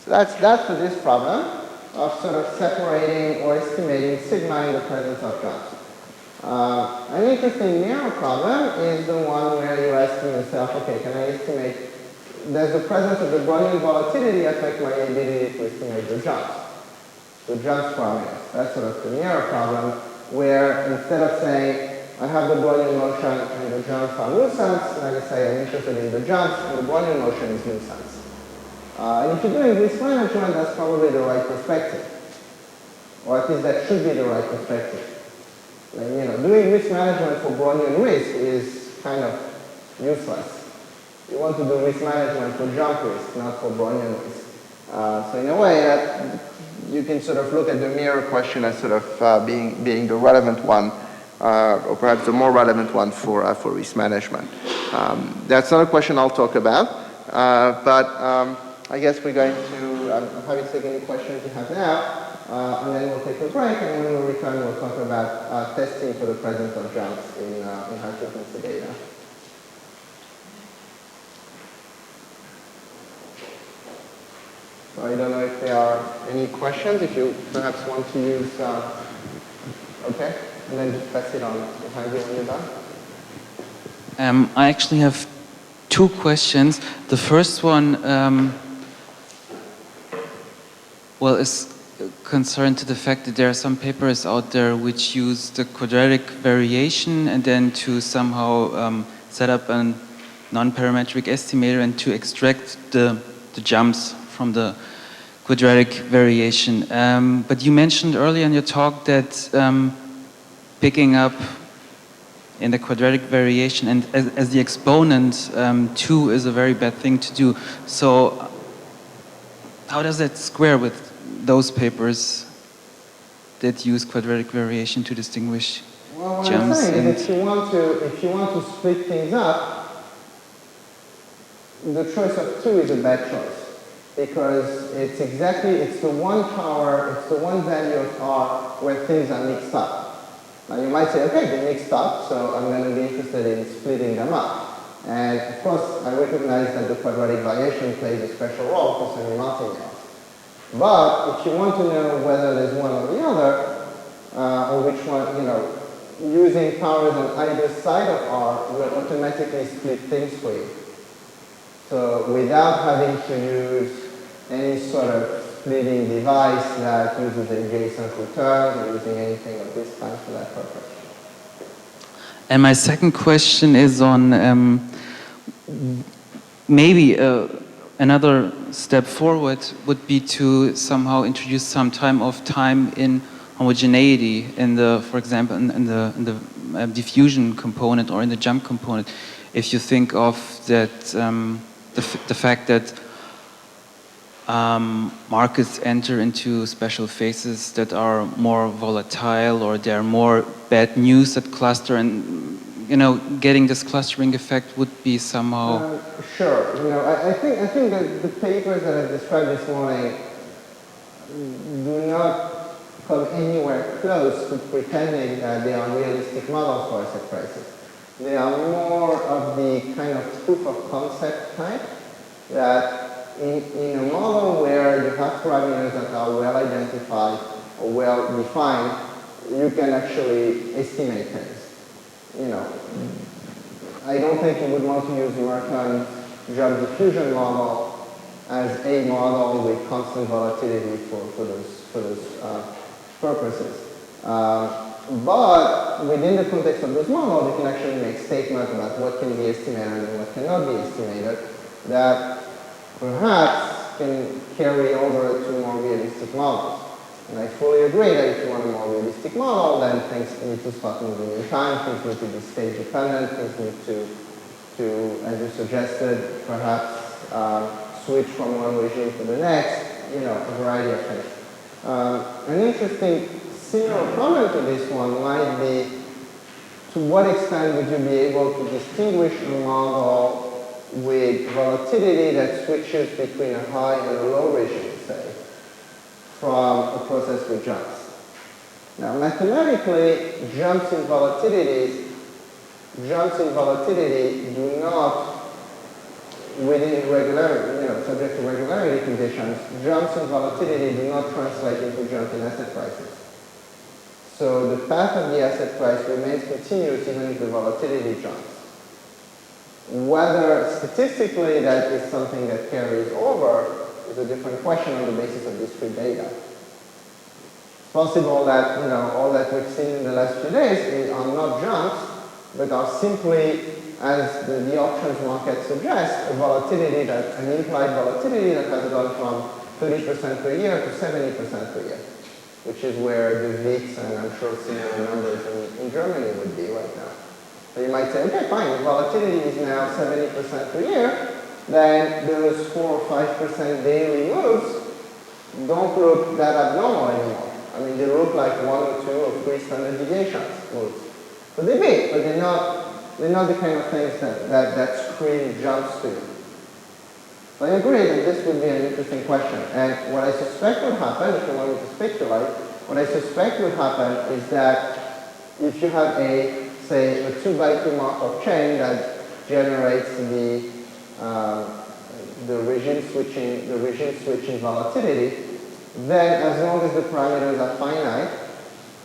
so that's that for this problem. of sort of separating or estimating sigma in the presence of jumps. An interesting narrow problem is the one where you're asking yourself, okay, can I estimate, does the presence of the Brownian volatility affect my ability to estimate the jumps parameters? That's sort of the narrow problem, where instead of saying, I have the Brownian motion and the jumps are nuisance, and I can say I'm interested in the jumps and the Brownian motion is nuisance. And if you're doing risk management, that's probably the right perspective. Or at least that should be the right perspective. Like, you know, doing risk management for Brownian risk is kind of useless. You want to do risk management for jump risk, not for Brownian risk. So in a way, that you can sort of look at the mirror question as sort of being the relevant one, or perhaps the more relevant one for risk management. That's not a question I'll talk about, but I guess we're going to, I'm happy to take any questions you have now. And then we'll take a break, and when we return, we'll talk about testing for the presence of jumps in high-frequency data. So I don't know if there are any questions. If you perhaps want to use, okay, and then just pass it on behind you when you're done. I actually have two questions. The first one, well, is concerned to the fact that there are some papers out there which use the quadratic variation and then to somehow set up a non-parametric estimator and to extract the jumps from the quadratic variation. But you mentioned earlier in your talk that picking up in the quadratic variation and as the exponent 2 is a very bad thing to do. So how does that square with those papers that use quadratic variation to distinguish what jumps? I'm saying is if you want to split things up, the choice of 2 is a bad choice because it's the one power, it's the one value of R where things are mixed up. Now you might say, okay, they're mixed up, so I'm going to be interested in splitting them up. And of course, I recognize that the quadratic variation plays a special role for semi-martingales. But if you want to know whether there's one or the other, or which one, you know, using powers on either side of R will automatically split things for you. So without having to use any sort of splitting device that uses adjacent returns or using anything of this kind for that purpose. And my second question is on maybe another step forward would be to somehow introduce some time in homogeneity in the, for example, in the diffusion component or in the jump component. If you think of that, the fact that markets enter into special phases that are more volatile or there are more bad news that cluster, and you know, getting this clustering effect would be somehow. Sure. You know, I think that the papers that I described this morning do not come anywhere close to pretending that they are realistic models for asset prices. They are more of the kind of proof of concept type that in a model where you have parameters that are well identified or well defined, you can actually estimate things. You know, I don't think you would want to use Merton's jump diffusion model as a model with constant volatility for those purposes. But within the context of those models, you can actually make statements about what can be estimated and what cannot be estimated that perhaps can carry over to more realistic models. And I fully agree that if you want a more realistic model, then things need to start moving in time, things need to be state dependent, things need to, as you suggested, perhaps switch from one regime to the next, you know, a variety of things. An interesting similar comment to this one might be, to what extent would you be able to distinguish a model with volatility that switches between a high and a low regime, say, from a process with jumps. Now, mathematically, jumps in volatility do not within regularity, subject to regularity conditions, jumps in volatility do not translate into jump in asset prices. So the path of the asset price remains continuous even if the volatility jumps. Whether statistically that is something that carries over is a different question on the basis of discrete data. It's possible that all that we've seen in the last few days are not jumps, but are simply, as the options market suggests, an implied volatility that has gone from 30% per year to 70% per year, which is where the VIX and I'm sure similar numbers in Germany would be right now. So you might say, okay, fine, if volatility is now 70% per year, then those 4 or 5% daily moves don't look that abnormal anymore. I mean, they look like 1 or 2 or 3 standard deviations moves. So they're big, but they're not the kind of things that scream jumps to you. So I agree that this would be an interesting question. And what I suspect would happen, if you want me to speculate, what I suspect would happen is that if you have say, a 2x2 Markov chain that generates the regime switching volatility, then as long as the parameters are finite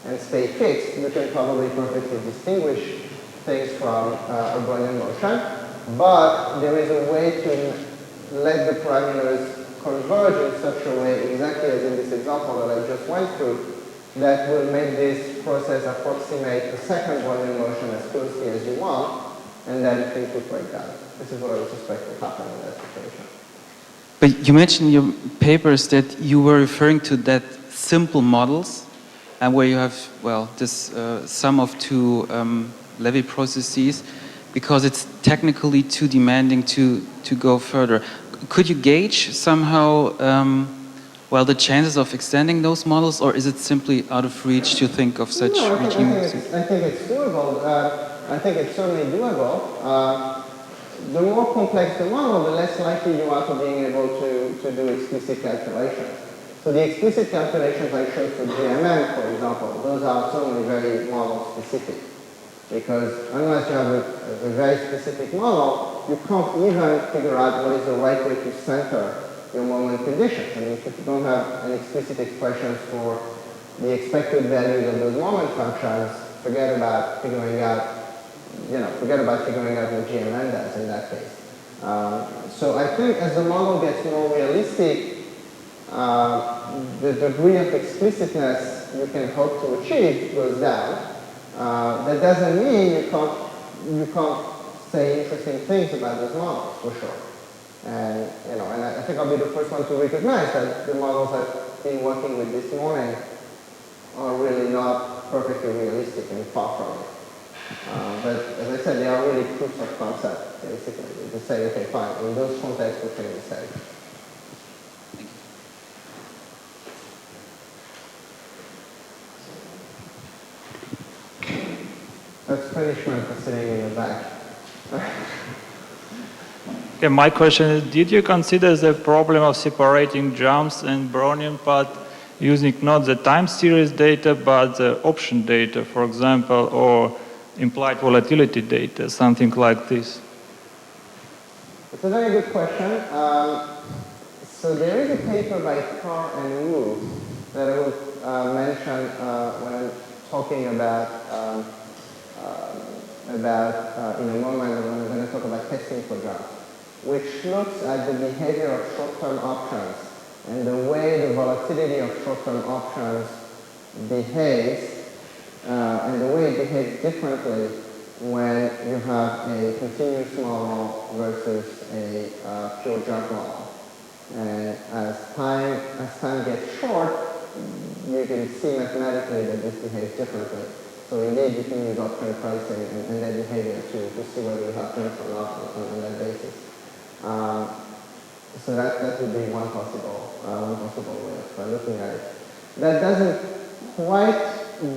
and stay fixed, you can probably perfectly distinguish things from a Brownian motion. But there is a way to let the parameters converge in such a way, exactly as in this example that I just went through, that will make this process approximate the second Brownian motion as closely as you want, and then things will break down. This is what I would suspect will happen in that situation. But you mentioned in your papers that you were referring to that simple models, and where you have, this sum of two Levy processes, because it's technically too demanding to go further. Could you gauge somehow, the chances of extending those models, or is it simply out of reach to think of such regimes? I think it's doable. I think it's certainly doable. The more complex the model, the less likely you are to being able to do explicit calculations. So the explicit calculations I showed for GMM, for example, those are certainly very model specific. Because unless you have a very specific model, you can't even figure out what is the right way to center your moment conditions. I mean, if you don't have an explicit expression for the expected values of those moment functions, forget about figuring out what GMN does in that case. So I think as the model gets more realistic, the degree of explicitness you can hope to achieve goes down. That doesn't mean you can't say interesting things about those models, for sure. And I think I'll be the first one to recognize that the models I've been working with this morning are really not perfectly realistic and far from it. But as I said, they are really proofs of concept, basically. They just say, okay, fine, in those contexts, what can we say? That's punishment for sitting in the back. Okay, my question is, did you consider the problem of separating jumps and Brownian path using not the time series data, but the option data, for example, or implied volatility data, something like this? It's a very good question. So there is a paper by Carr and Wu that I will mention when I'm talking about in a moment when I'm going to talk about testing for jumps, which looks at the behavior of short-term options and the way the volatility of short-term options behaves, and the way it behaves differently when you have a continuous model versus a pure jump model. And as time gets short, you can see mathematically that this behaves differently. So indeed, you can use option pricing and that behavior to see whether you have jumps or not on that basis. So that would be one possible way of looking at it. That doesn't quite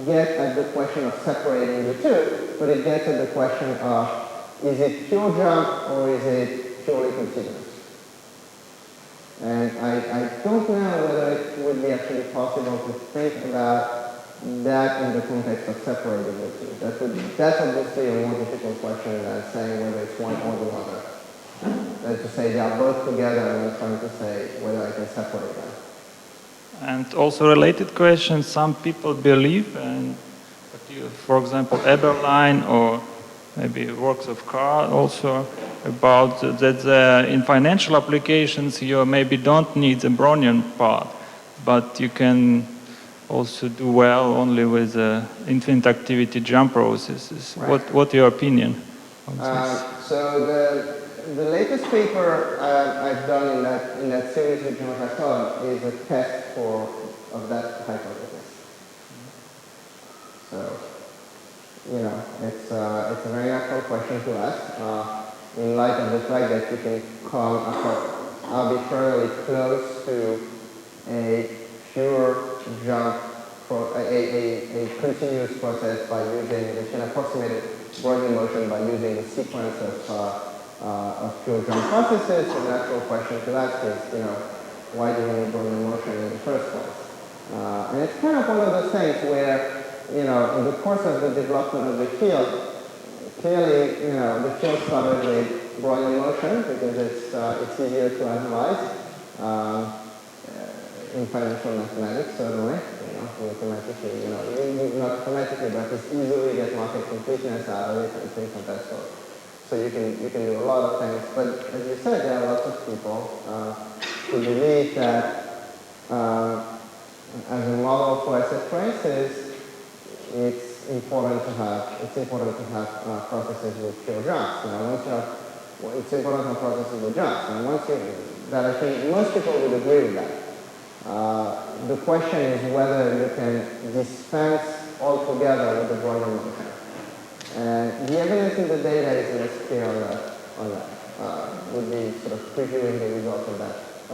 get at the question of separating the two, but it gets at the question of, is it pure jump or is it purely continuous? And I don't know whether it would be actually possible to think about that in the context of separating the two. That's obviously a more difficult question than saying whether it's one or the other. than to say they are both together and I'm trying to say whether I can separate them. And also related question, some people believe, and for example, Eberlein or maybe works of Carr also, about that in financial applications you maybe don't need the Brownian part, but you can also do well only with infinite activity jump processes. Right. What's your opinion on this? So the latest paper I've done in that series with Jean Jacob is a test of that hypothesis. So, you know, it's a very natural question to ask in light of the fact that you can come arbitrarily close to a pure jump, a continuous process by using, you can approximate Brownian motion by using a sequence of pure jump processes. So the natural question to ask is, you know, why do we need Brownian motion in the first place? And it's kind of one of those things where, you know, in the course of the development of the field, clearly, you know, the field started with Brownian motion because it's easier to analyze in financial mathematics, certainly. You know, mathematically, you know, not mathematically, but just easily get market completeness out of it and things of that sort. So you can do a lot of things. But as you said, there are lots of people who believe that as a model for asset prices, it's important to have processes with pure jumps. Now, it's important to have processes with jumps. And that I think most people would agree with that. The question is whether you can dispense altogether with the Brownian motion. And the evidence in the data is less clear on that. Would be sort of previewing the results of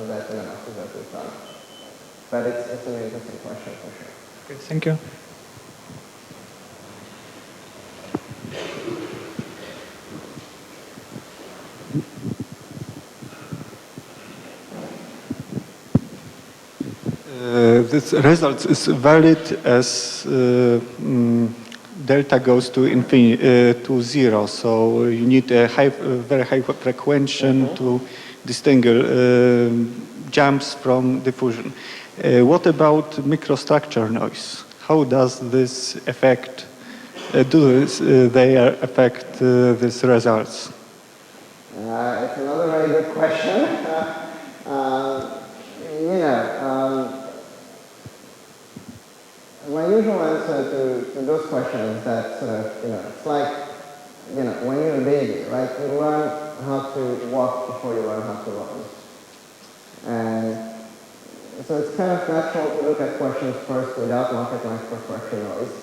that analysis that we've done. But it's an interesting question for sure. Okay, thank you. This result is valid as delta goes to infinity to zero. So you need a very high frequency to distinguish jumps from diffusion. What about microstructure noise? How does this affect? They affect these results? It's another very good question. My usual answer to those questions is that it's like, when you're a baby, right? You learn how to walk before you learn how to run. And so it's kind of natural to look at questions first without market microstructure noise.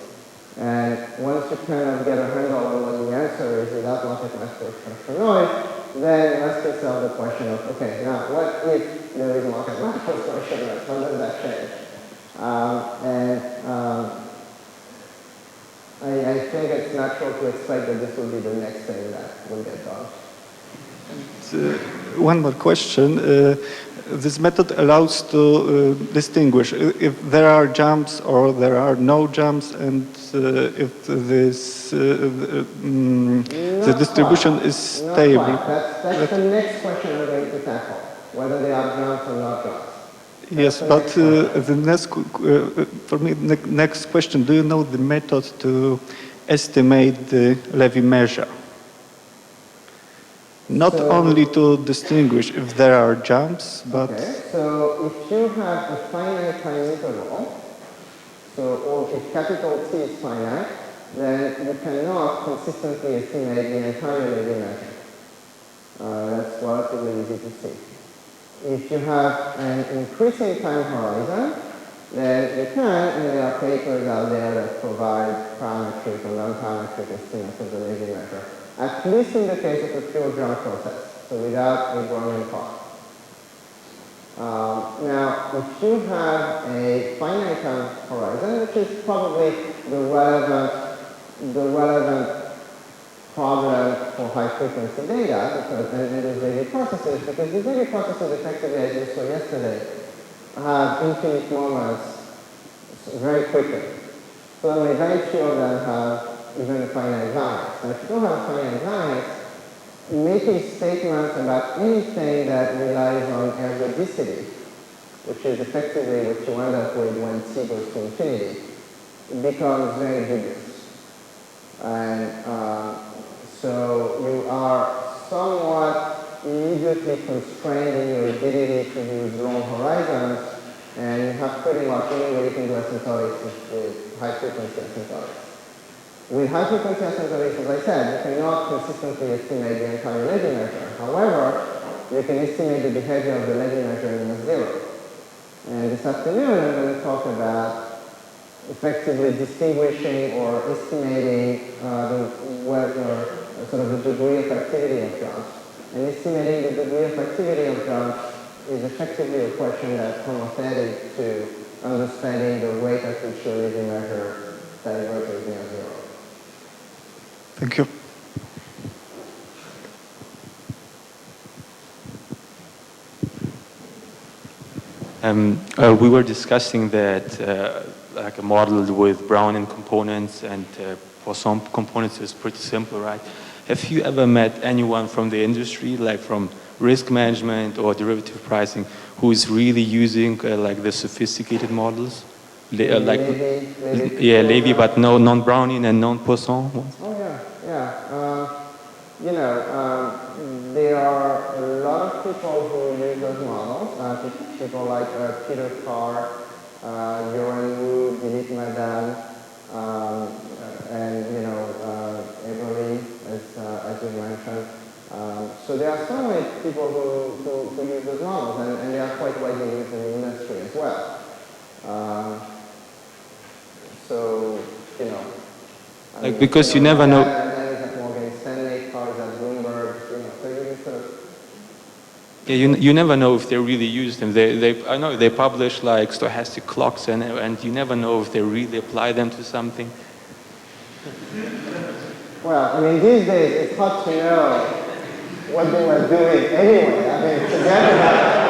And once you kind of get a handle on what the answer is without market microstructure noise, then ask yourself the question of, okay, now what if there is market microstructure noise? How does that change? I think it's natural to expect that this will be the next thing that will get done. One more question. This method allows to distinguish if there are jumps or there are no jumps, and if this the distribution is stable. That's the next question I'm going to tackle, whether they are jumps or not jumps. Yes, but the next, for me, next question, do you know the method to estimate the Levy measure? Not only to distinguish if there are jumps, but... Okay, so if you have a finite time interval, or if capital T is finite, then you cannot consistently estimate the entire Levy measure. That's relatively easy to see. If you have an increasing time horizon, then you can, and there are papers out there that provide parametric or non-parametric estimates of the Levy measure, at least in the case of a pure jump process, so without a Brownian part. Now, if you have a finite time horizon, which is probably the relevant problem for high-frequency data, because it is Levy processes, because these Levy processes effectively, as you saw yesterday, have infinite moments very quickly. So only very few of them have even a finite variance. And if you don't have a finite variance, making statements about anything that relies on ergodicity, which is effectively what you end up with when t goes to infinity, it becomes very dubious. And so you are somewhat immediately constrained in your ability to use long horizons, and you have pretty much any way you can do asymptotics with high-frequency asymptotics. With high-frequency asymptotics, as I said, you cannot consistently estimate the entire Levy measure. However, you can estimate the behavior of the Levy measure in zero. And this afternoon, I'm going to talk about effectively distinguishing or estimating sort of the degree of activity of jumps. And estimating the degree of activity of jumps is effectively a question that's homothetic to understanding the rate at which your Levy measure diverges near zero. Thank you. We were discussing that like a model with Brownian components and Poisson components is pretty simple, right? Have you ever met anyone from the industry, like from risk management or derivative pricing, who is really using like the sophisticated models? Levy, but no non-Brownian and non-Poisson ones? Oh yeah. You know, there are a lot of people who use those models. People like Peter Carr, Joran Wu, Dilip Madan, and Avery, as you mentioned. So there are so many people who use those models, and they are quite widely used in the industry as well. So, you know. Like, because you never know. Yeah, you never know if they really use them. I know they publish like stochastic clocks, and you never know if they really apply them to something. Well, I mean, these days it's hard to know what they were doing anyway. I mean, forget about it.